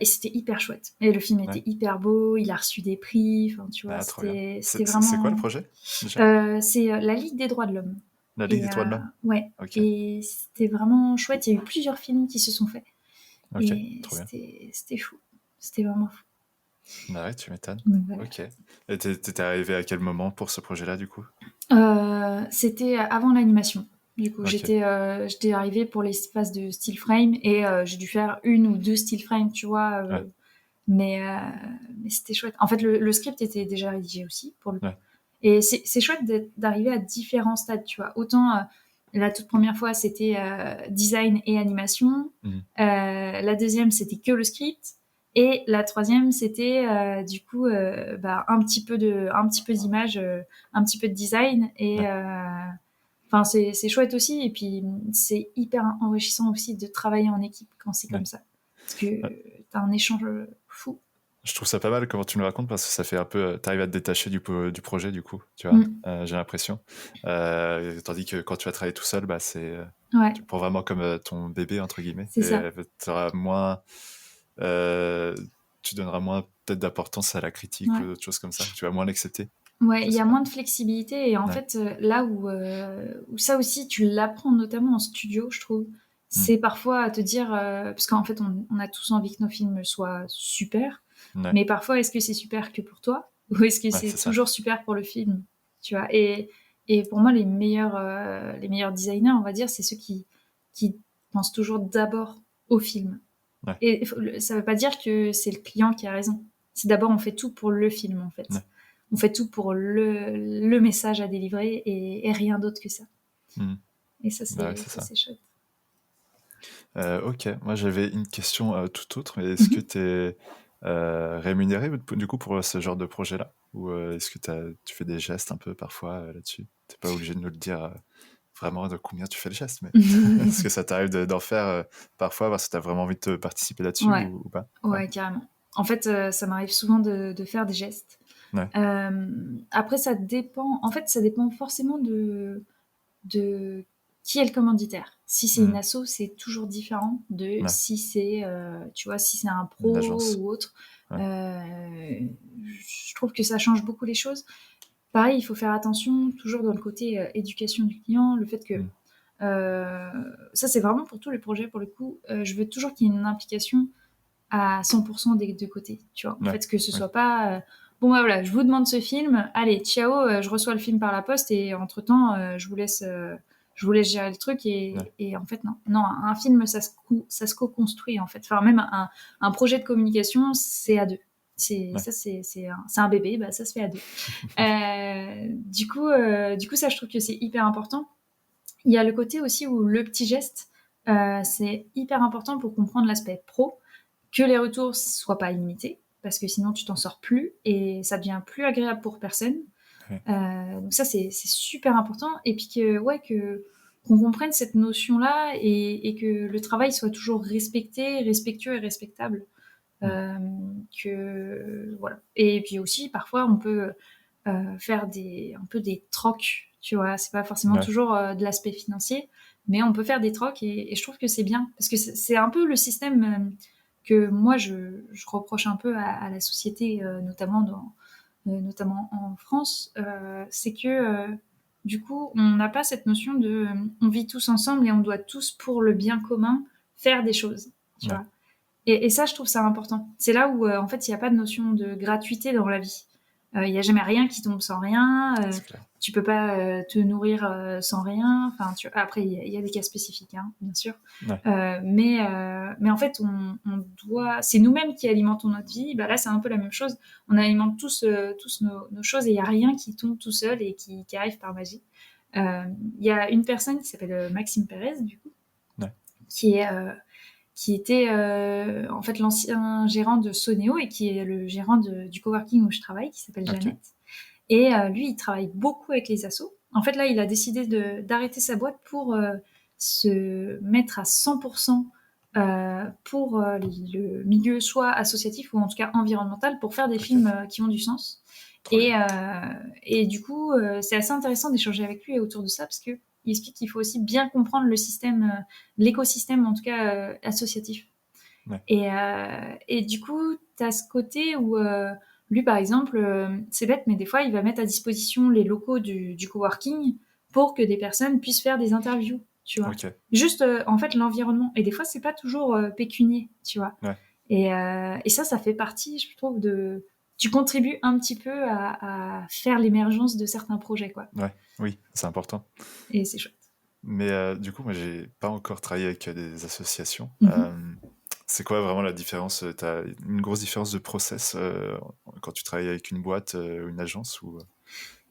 c'était hyper chouette. Et le film était hyper beau, il a reçu des prix, enfin tu vois, c'était vraiment... C'est quoi le projet c'est la Ligue des droits de l'homme. La Ligue des droits de l'homme. Ouais. Okay. Et c'était vraiment chouette, il y a eu plusieurs films qui se sont faits. Et c'était fou. C'était vraiment fou. Bah ouais, tu m'étonnes. Voilà. Ok. Et t'étais arrivé à quel moment pour ce projet-là, du coup ? C'était avant l'animation. Du coup, j'étais arrivée pour les phases de still frame et j'ai dû faire 1 ou 2 still frames, tu vois. Mais c'était chouette. En fait, le script était déjà rédigé aussi, pour le coup. Et c'est chouette d'arriver à différents stades, tu vois. Autant la toute première fois, c'était design et animation. La deuxième, c'était que le script. Et la troisième, c'était du coup un petit peu d'image, un petit peu de design. Et enfin, c'est chouette aussi. Et puis, c'est hyper enrichissant aussi de travailler en équipe quand c'est comme ça. Parce que t'as un échange fou. Je trouve ça pas mal comment tu me le racontes, parce que ça fait un peu... T'arrives à te détacher du projet, du coup, tu vois, j'ai l'impression. Tandis que quand tu vas travailler tout seul, bah, c'est... Tu le prends vraiment comme ton bébé, entre guillemets. C'est ça. T'auras moins... tu donneras moins peut-être d'importance à la critique ou d'autres choses comme ça. Tu vas moins l'accepter. Ouais, il y a moins de flexibilité. Et en fait, là où ça aussi, tu l'apprends notamment en studio, je trouve, c'est parfois à te dire... parce qu'en fait, on a tous envie que nos films soient super. Mais parfois, est-ce que c'est super que pour toi, ou est-ce que c'est toujours super pour le film, tu vois. Et pour moi, les meilleurs designers, on va dire, c'est ceux qui pensent toujours d'abord au film. Et ça veut pas dire que c'est le client qui a raison. C'est d'abord, on fait tout pour le film, en fait. On fait tout pour le message à délivrer et rien d'autre que ça. Et ça, c'est chouette. Ok, moi j'avais une question tout autre. Est-ce que tu es rémunéré du coup pour ce genre de projet-là, ou est-ce que tu fais des gestes un peu parfois là-dessus? T'es pas obligé de nous le dire vraiment de combien tu fais le geste, mais est-ce que ça t'arrive d'en faire parfois parce que t'as vraiment envie de participer là-dessus ou pas? Ouais, carrément. En fait, ça m'arrive souvent de faire des gestes. Après, ça dépend. En fait, ça dépend forcément de qui est le commanditaire. Si c'est une asso, c'est toujours différent de si c'est, tu vois, si c'est un pro ou autre. Je trouve que ça change beaucoup les choses. Pareil, il faut faire attention, toujours dans le côté éducation du client, le fait que ça, c'est vraiment pour tous les projets, pour le coup. Je veux toujours qu'il y ait une implication à 100% des deux côtés, tu vois. En fait, que ce soit pas... bon, bah voilà, je vous demande ce film, allez, ciao, je reçois le film par la poste et entre-temps, je vous laisse gérer le truc et en fait, non, un film, ça se co-construit, en fait. Enfin, même un projet de communication, c'est à deux. Ça, c'est un bébé, bah, ça se fait à deux. Du coup, ça, je trouve que c'est hyper important. Il y a le côté aussi où le petit geste, c'est hyper important pour comprendre l'aspect pro, que les retours soient pas illimités, parce que sinon tu t'en sors plus et ça devient plus agréable pour personne. Ouais. Donc ça, c'est super important. Et puis qu'on comprenne cette notion-là et que le travail soit toujours respecté, respectueux et respectable. Voilà. Et puis aussi, parfois, on peut faire un peu des trocs, tu vois. C'est pas forcément toujours de l'aspect financier, mais on peut faire des trocs et je trouve que c'est bien parce que c'est un peu le système que moi je reproche un peu à la société, notamment en France, c'est que du coup on n'a pas cette notion de on vit tous ensemble et on doit tous pour le bien commun faire des choses, tu vois. Et ça, je trouve ça important. C'est là où, en fait, il n'y a pas de notion de gratuité dans la vie. Il n'y a jamais rien qui tombe sans rien. Tu peux pas te nourrir sans rien. Enfin, après, il y a des cas spécifiques, hein, bien sûr. Mais en fait, on doit. C'est nous-mêmes qui alimentons notre vie. Bah là, c'est un peu la même chose. On alimente tous nos choses et il n'y a rien qui tombe tout seul et qui arrive par magie. Il y a une personne qui s'appelle Maxime Pérez, du coup, qui était en fait l'ancien gérant de Soneo et qui est le gérant du coworking où je travaille, qui s'appelle Jeannette. Et lui, il travaille beaucoup avec les assos. En fait, là, il a décidé d'arrêter sa boîte pour se mettre à 100% pour le milieu soit associatif ou en tout cas environnemental pour faire des films qui ont du sens. Et du coup, c'est assez intéressant d'échanger avec lui autour de ça parce que il explique qu'il faut aussi bien comprendre le système, l'écosystème en tout cas associatif. Et du coup, tu as ce côté où lui, par exemple, c'est bête, mais des fois, il va mettre à disposition les locaux du coworking pour que des personnes puissent faire des interviews, tu vois. Juste, en fait, l'environnement. Et des fois, c'est pas toujours pécunier, tu vois. Et ça fait partie, je trouve, tu contribues un petit peu à faire l'émergence de certains projets, quoi. Oui, c'est important. Et c'est chouette. Mais du coup, moi, j'ai pas encore travaillé avec des associations. C'est quoi vraiment la différence? Tu as une grosse différence de process quand tu travailles avec une boîte ou une agence ou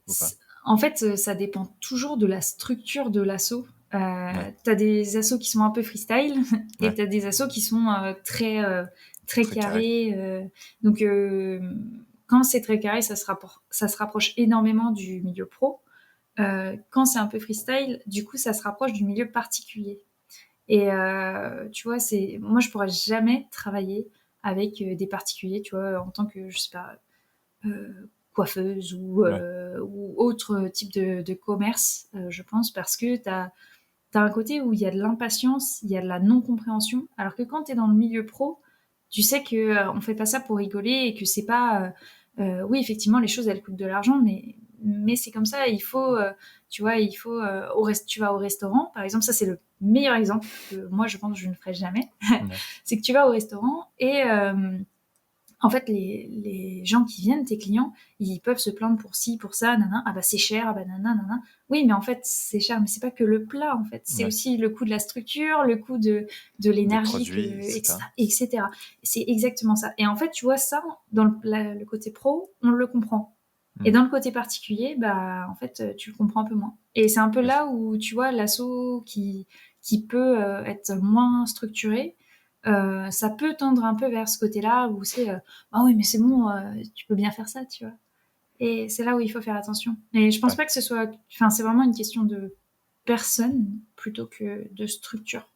pas? En fait, ça dépend toujours de la structure de l'asso. T'as des assos qui sont un peu freestyle et t'as des assos qui sont très carrés. Donc, quand c'est très carré, ça se rapproche énormément du milieu pro. Quand c'est un peu freestyle, du coup, ça se rapproche du milieu particulier. Et tu vois, moi, je pourrais jamais travailler avec des particuliers, tu vois, en tant que, je sais pas, coiffeuse ou autre type de commerce, je pense, parce que t'as un côté où il y a de l'impatience, il y a de la non-compréhension, alors que quand tu es dans le milieu pro, tu sais que on fait pas ça pour rigoler et que c'est pas oui, effectivement, les choses elles coûtent de l'argent, mais c'est comme ça, il faut tu vois, tu vas au restaurant, par exemple, ça c'est le meilleur exemple que moi je pense que je ne ferai jamais. C'est que tu vas au restaurant et en fait, les gens qui viennent, tes clients, ils peuvent se plaindre pour ci, pour ça, nanana. Ah bah c'est cher, ah bah nanana, nanana. Oui, mais en fait, c'est cher, mais c'est pas que le plat, en fait. C'est aussi le coût de la structure, le coût de l'énergie, etc. C'est exactement ça. Et en fait, tu vois, ça, dans le côté pro, on le comprend. Et dans le côté particulier, bah, en fait, tu le comprends un peu moins. Et c'est un peu là où, tu vois, l'asso qui peut être moins structuré, ça peut tendre un peu vers ce côté-là où c'est ah oui mais c'est bon, tu peux bien faire ça, tu vois. Et c'est là où il faut faire attention. Et je pense pas que ce soit, enfin c'est vraiment une question de personne plutôt que de structure.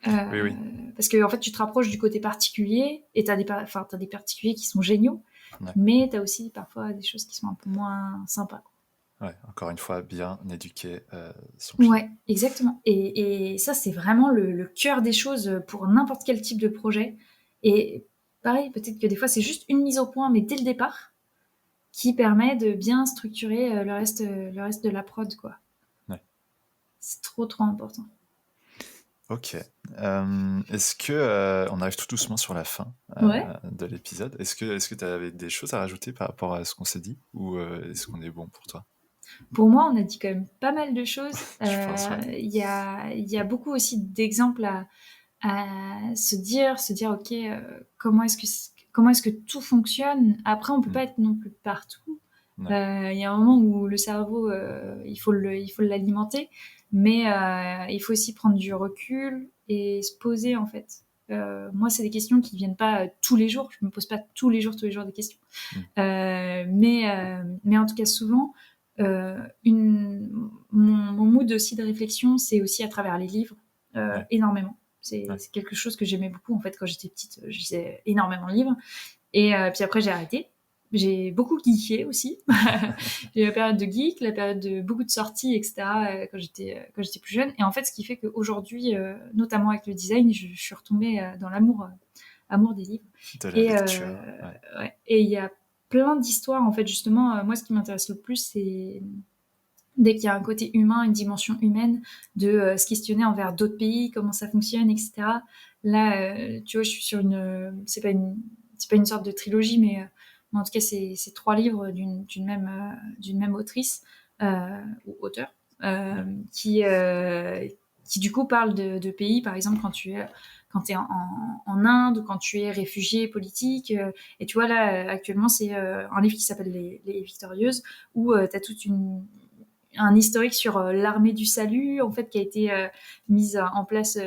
Parce que en fait tu te rapproches du côté particulier et t'as des particuliers qui sont géniaux, mais t'as aussi parfois des choses qui sont un peu moins sympas. Encore une fois, bien éduquer son client. Ouais, exactement. Et ça, c'est vraiment le cœur des choses pour n'importe quel type de projet. Et pareil, peut-être que des fois, c'est juste une mise au point, mais dès le départ, qui permet de bien structurer le reste de la prod, quoi. C'est trop, trop important. Ok. Est-ce que on arrive tout doucement sur la fin de l'épisode? Est-ce que tu avais des choses à rajouter par rapport à ce qu'on s'est dit ou est-ce qu'on est bon pour toi? Pour moi, on a dit quand même pas mal de choses. Je pense, Il y a beaucoup aussi d'exemples à se dire ok, comment est-ce que tout fonctionne. Après, on peut pas être non plus partout. Il y a un moment où le cerveau, il faut l'alimenter, mais il faut aussi prendre du recul et se poser en fait. moi, c'est des questions qui ne viennent pas tous les jours. Je ne me pose pas tous les jours des questions. Mais en tout cas, souvent, mon mood aussi de réflexion, c'est aussi à travers les livres, énormément. C'est quelque chose que j'aimais beaucoup, en fait, quand j'étais petite. Je lisais énormément de livres. Et puis après, j'ai arrêté. J'ai beaucoup geeké aussi. J'ai eu la période de geek, la période de beaucoup de sorties, etc. Quand j'étais plus jeune. Et en fait, ce qui fait qu'aujourd'hui, notamment avec le design, je suis retombée dans amour des livres. De la lecture. Et il y a plein d'histoires, en fait, justement. Moi, ce qui m'intéresse le plus, c'est dès qu'il y a un côté humain, une dimension humaine, de se questionner envers d'autres pays, comment ça fonctionne, etc. Là, tu vois, je suis sur c'est pas une sorte de trilogie, mais en tout cas, c'est 3 livres d'une même autrice ou auteur qui du coup parle de pays, par exemple, quand tu es en Inde ou quand tu es réfugié politique. Et tu vois, là, actuellement, c'est un livre qui s'appelle Les Victorieuses, où tu as un historique sur l'armée du salut, en fait, qui a été mise en place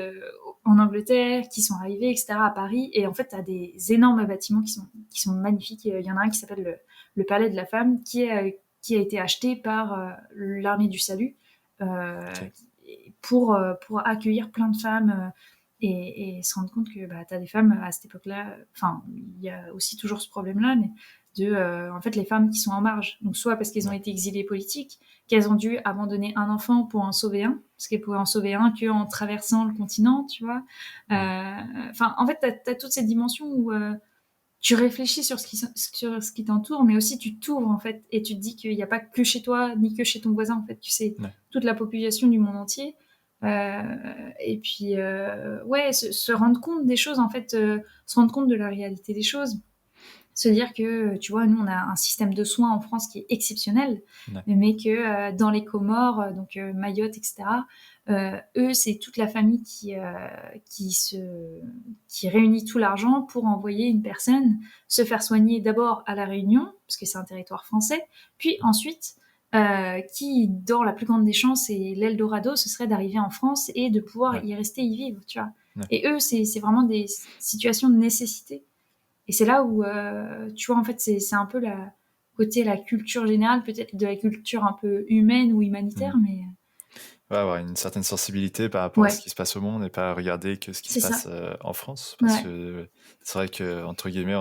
en Angleterre, qui sont arrivés, etc., à Paris. Et en fait, tu as des énormes bâtiments qui sont magnifiques. Il y en a un qui s'appelle le Palais de la Femme, qui a été acheté par l'armée du salut pour accueillir plein de femmes et se rendre compte que tu as des femmes à cette époque-là. Enfin, il y a aussi toujours ce problème-là, mais en fait, les femmes qui sont en marge. Donc, soit parce qu'elles ont été exilées politiques, qu'elles ont dû abandonner un enfant pour en sauver un, parce qu'elles pouvaient en sauver un qu'en traversant le continent, tu vois. Enfin, en fait, t'as toutes ces dimensions où tu réfléchis sur ce qui t'entoure, mais aussi tu t'ouvres, en fait, et tu te dis qu'il n'y a pas que chez toi, ni que chez ton voisin, en fait. Tu sais, toute la population du monde entier. Et puis, se rendre compte des choses, en fait, se rendre compte de la réalité des choses. Se dire que, tu vois, nous, on a un système de soins en France qui est exceptionnel, mais que dans les Comores, donc Mayotte, etc., eux, c'est toute la famille qui réunit tout l'argent pour envoyer une personne se faire soigner d'abord à La Réunion, parce que c'est un territoire français, puis ensuite, qui, dans la plus grande des chances, et l'Eldorado, ce serait d'arriver en France et de pouvoir y rester, y vivre, tu vois. Et eux, c'est vraiment des situations de nécessité. Et c'est là où, tu vois, en fait, c'est un peu la culture générale, peut-être de la culture un peu humaine ou humanitaire, mais... avoir une certaine sensibilité par rapport à ce qui se passe au monde et pas regarder que ce qui se passe en France. Parce que c'est vrai que, entre guillemets,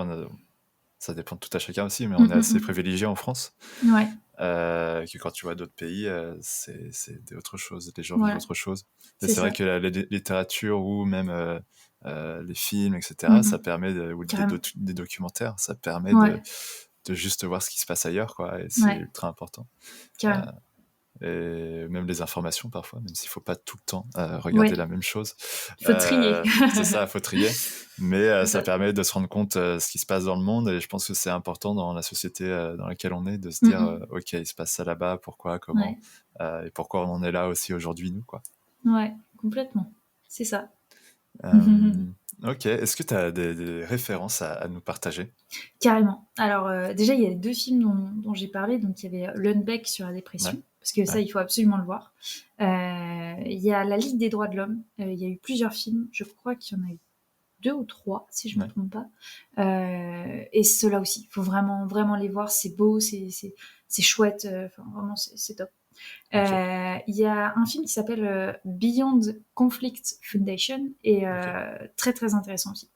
ça dépend de tout à chacun aussi, mais on est assez privilégié en France. Que quand tu vois d'autres pays, c'est autre chose. Les gens vivent autre chose. Et c'est vrai que la littérature ou même les films, etc., ça permet, ou des documentaires, ça permet de juste voir ce qui se passe ailleurs, quoi. Et c'est ultra important. Et même les informations parfois, même s'il ne faut pas tout le temps regarder la même chose. Il faut trier. C'est ça, il faut trier. Mais ça permet de se rendre compte ce qui se passe dans le monde, et je pense que c'est important dans la société dans laquelle on est, de se dire ok, il se passe ça là-bas, pourquoi, comment, et pourquoi on en est là aussi aujourd'hui, nous, quoi. Ouais, complètement. C'est ça. Ok, est-ce que tu as des références à nous partager? Carrément. Alors déjà, il y a 2 films dont j'ai parlé. Donc il y avait Lundbeck sur la dépression, parce que ça, il faut absolument le voir. Il y a La Ligue des droits de l'homme. Il y a eu plusieurs films. Je crois qu'il y en a eu 2 ou 3, si je ne me trompe pas. Et ceux-là aussi, il faut vraiment, vraiment les voir. C'est beau, c'est chouette. Vraiment, c'est top. Il y a un film qui s'appelle Beyond Conflict Foundation, et très, très intéressant aussi.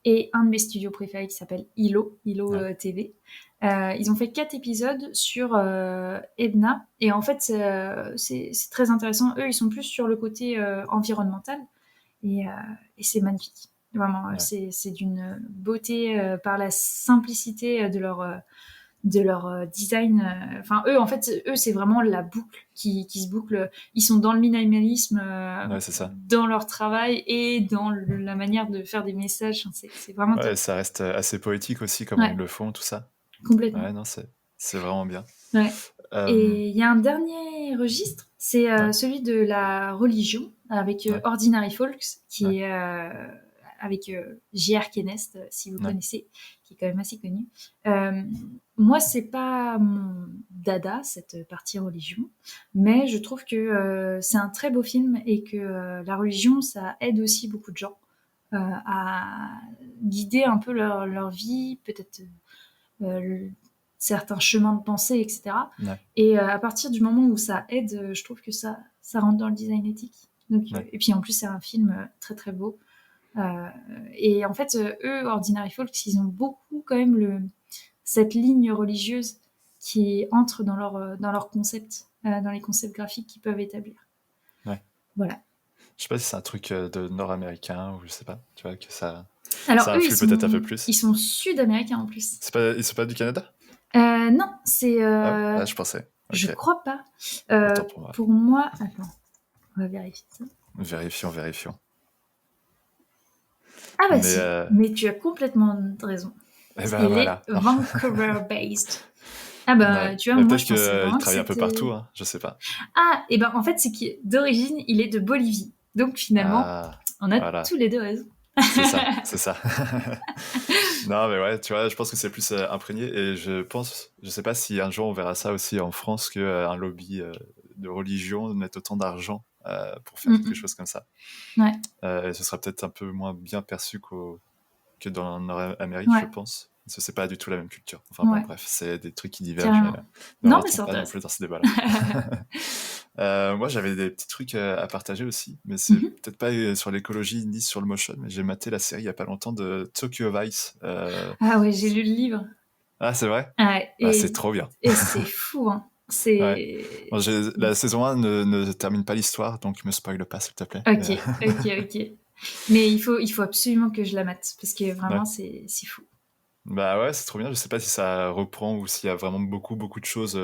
Et un de mes studios préférés qui s'appelle ILO TV. Ils ont fait 4 épisodes sur Edna. Et en fait, c'est très intéressant. Eux, ils sont plus sur le côté environnemental. Et c'est magnifique. Vraiment, c'est d'une beauté par la simplicité de leur design. Enfin, eux, en fait, c'est vraiment la boucle qui se boucle. Ils sont dans le minimalisme, dans leur travail et dans la manière de faire des messages. C'est vraiment top. Ça reste assez poétique aussi, comme ils le font, tout ça. Complètement. Ouais, non, c'est vraiment bien. Et il y a un dernier registre, c'est celui de la religion, avec Ordinary Folks, qui est avec J.R. Kennest, si vous connaissez, qui est quand même assez connu. Moi, c'est pas mon dada, cette partie religion, mais je trouve que c'est un très beau film et que la religion, ça aide aussi beaucoup de gens. à guider un peu leur vie, peut-être certains chemins de pensée, etc. Ouais. Et à partir du moment où ça aide, je trouve que ça rentre dans le design éthique. Donc, Ouais. et puis en plus, c'est un film très très beau. Et en fait, eux, Ordinary Folks, ils ont beaucoup quand même cette ligne religieuse qui entre dans leur concept, dans les concepts graphiques qu'ils peuvent établir. Ouais. Voilà. Je sais pas si c'est un truc de nord-américain ou je sais pas, tu vois, que ça Alors eux, influe peut-être un peu plus. ils sont sud-américains en plus. Ils sont pas du Canada? Non, c'est... Je pensais. Je Ok. crois pas. Autant pour moi. Pour moi... Attends, on va vérifier ça. Vérifions. Ah bah Mais, si, mais tu as complètement raison. et Il ben est voilà. Vancouver-based. Ah bah, Ouais. tu vois, Mais moi peut-être je pensais qu'il vraiment que travaille un peu c'était... partout, hein, je sais pas. Ah, et ben en fait, c'est que d'origine, il est de Bolivie. Donc finalement, Ah, on a voilà. tous les deux raison. C'est ça. Non, mais ouais, tu vois, je pense que c'est plus imprégné et je sais pas si un jour on verra ça aussi en France qu'un lobby de religion mette autant d'argent pour faire quelque chose comme ça. Ouais. Et ce sera peut-être un peu moins bien perçu que dans le Nord-Amérique, je pense. Parce que c'est pas du tout la même culture. Enfin bon, bref, c'est des trucs qui divergent. Ne rentrons pas non plus dans ce débat-là. Moi, j'avais des petits trucs à partager aussi, mais c'est peut-être pas sur l'écologie ni sur le motion, mais j'ai maté la série il y a pas longtemps de Tokyo Vice. Ah ouais, j'ai lu le livre. Ah, c'est vrai? C'est trop bien. Et c'est fou, hein. C'est... Ouais. Bon, la saison 1 ne termine pas l'histoire, donc me spoil pas, s'il te plaît. Ok. Mais il faut absolument que je la mate, parce que vraiment, c'est fou. Bah ouais, c'est trop bien. Je sais pas si ça reprend ou s'il y a vraiment beaucoup de choses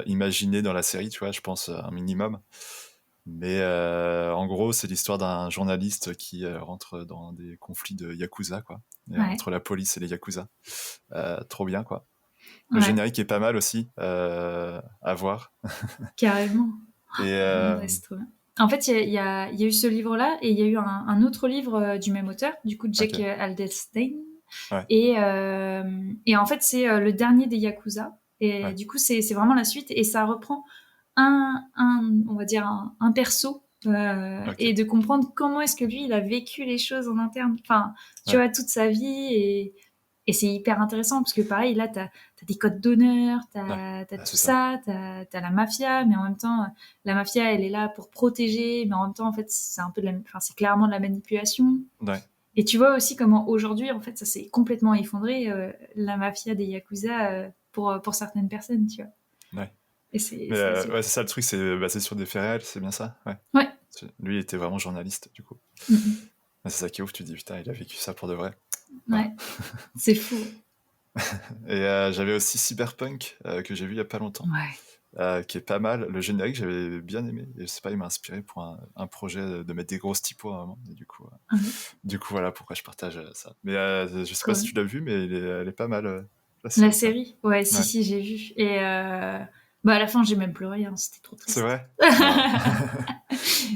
imaginées dans la série, tu vois, je pense un minimum. Mais en gros, c'est l'histoire d'un journaliste qui rentre dans des conflits de Yakuza, quoi. Entre la police et les Yakuza. Trop bien, quoi. Le générique est pas mal aussi à voir. Carrément. Et c'est trop bien. En fait, il y a eu ce livre-là et il y a eu un autre livre du même auteur, du coup Jack Aldenstein. Ouais. Et en fait, c'est le dernier des Yakuza. Et du coup, c'est vraiment la suite. Et ça reprend on va dire un perso. Et de comprendre comment est-ce que lui, il a vécu les choses en interne. Enfin, tu vois, toute sa vie. Et c'est hyper intéressant parce que pareil, là, t'as des codes d'honneur, t'as tout ça, t'as la mafia, mais en même temps, la mafia, elle est là pour protéger, mais en même temps, en fait, c'est un peu c'est clairement de la manipulation. Ouais. Et tu vois aussi comment aujourd'hui, en fait, ça s'est complètement effondré, la mafia des Yakuza, pour certaines personnes, tu vois. Ouais. Et c'est ça le truc, c'est basé sur des faits réels, c'est bien ça? Ouais. Lui, il était vraiment journaliste, du coup. C'est ça qui est ouf, tu te dis, putain, il a vécu ça pour de vrai. Ouais, c'est fou. Et j'avais aussi Cyberpunk, que j'ai vu il y a pas longtemps, qui est pas mal. Le générique, j'avais bien aimé. Et je sais pas, il m'a inspiré pour un projet de mettre des grosses typos à un moment. Et du coup, voilà pourquoi je partage ça. Mais je sais pas si tu l'as vu, mais elle est pas mal. La série? Ouais, si, j'ai vu. Et à la fin, j'ai même pleuré, hein, c'était trop triste. C'est vrai?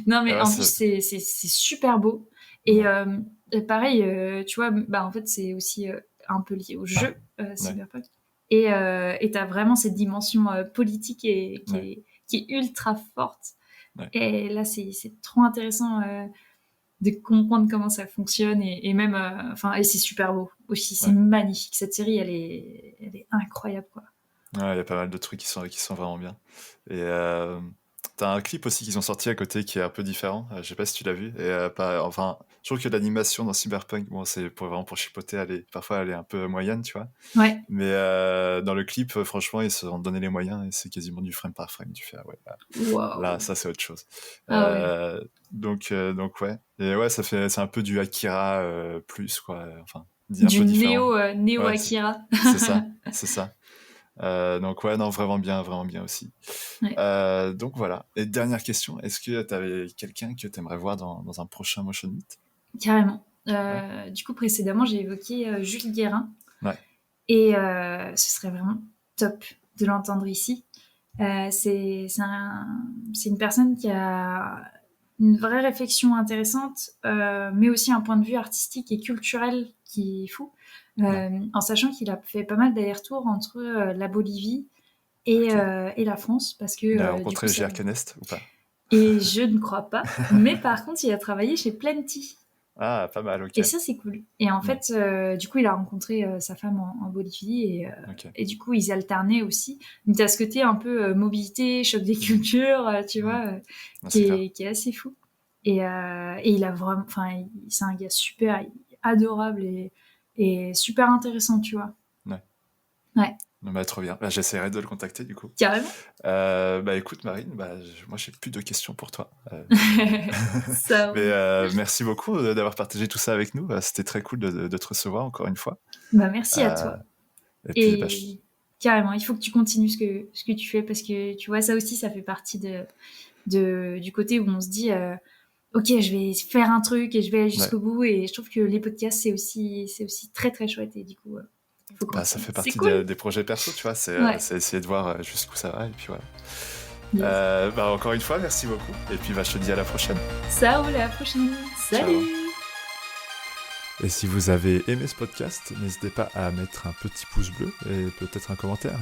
Non, mais en plus, c'est super beau. Et pareil, tu vois, en fait, c'est aussi un peu lié au jeu Cyberpunk. Et t'as vraiment cette dimension politique qui est ultra forte. Et là, c'est trop intéressant de comprendre comment ça fonctionne et même et c'est super beau aussi, c'est magnifique. Cette série, elle est incroyable, quoi. Il y a pas mal de trucs qui sont vraiment bien. Et t'as un clip aussi qu'ils ont sorti à côté qui est un peu différent. Je sais pas si tu l'as vu. Et je trouve que l'animation dans Cyberpunk, bon, c'est vraiment pour chipoter, parfois elle est un peu moyenne, tu vois. Ouais. Mais dans le clip, franchement, ils se sont donné les moyens et c'est quasiment du frame par frame. Tu fais, là, ça c'est autre chose. Donc ouais. Et ouais, c'est un peu du Akira plus, quoi. Enfin, dit un peu différent. Néo Akira. C'est ça. Donc ouais, non, vraiment bien aussi. Donc voilà. Et dernière question, est-ce que tu avais quelqu'un que tu aimerais voir dans un prochain Motion Meet? Carrément. Du coup, précédemment, j'ai évoqué Jules Guérin. Ouais. Et ce serait vraiment top de l'entendre ici. C'est une personne qui a une vraie réflexion intéressante, mais aussi un point de vue artistique et culturel qui est fou. En sachant qu'il a fait pas mal d'allers-retours entre la Bolivie et la France, parce que il a rencontré J.R. Nest ou pas? Et je ne crois pas, mais par contre il a travaillé chez Plenty. Ah, pas mal, ok. Et ça, c'est cool. Et en fait, du coup, il a rencontré sa femme en Bolivie Ok. et du coup, ils alternaient aussi. Donc, t'as ce côté un peu mobilité, choc des cultures, tu vois, Ah, qui c'est clair. est assez fou. Et il a vraiment, enfin, c'est un gars super adorable et super intéressant, tu vois. Ouais. Ouais, Non, bah, trop bien. Bah, j'essaierai de le contacter du coup. carrément. Bah écoute Marine, moi j'ai plus de questions pour toi. Ça Mais roule. merci beaucoup d'avoir partagé tout ça avec nous. C'était très cool de te recevoir encore une fois. Bah, merci à Euh, toi. et puis Et carrément, il faut que tu continues ce que tu fais parce que tu vois, ça aussi, ça fait partie du côté où on se dit, ok, je vais faire un truc et je vais aller ouais. jusqu'au bout. Et je trouve que les podcasts, c'est aussi très très chouette. Et du coup, il faut Bah, ça continuer. fait C'est partie cool. des projets perso, tu vois. Ouais. C'est essayer de voir jusqu'où ça va et puis voilà. Yes. Bah encore une fois, merci beaucoup. Et puis bah, je te dis à la prochaine. Ça roule, à la prochaine. Ciao. Salut! Et si vous avez aimé ce podcast, n'hésitez pas à mettre un petit pouce bleu et peut-être un commentaire.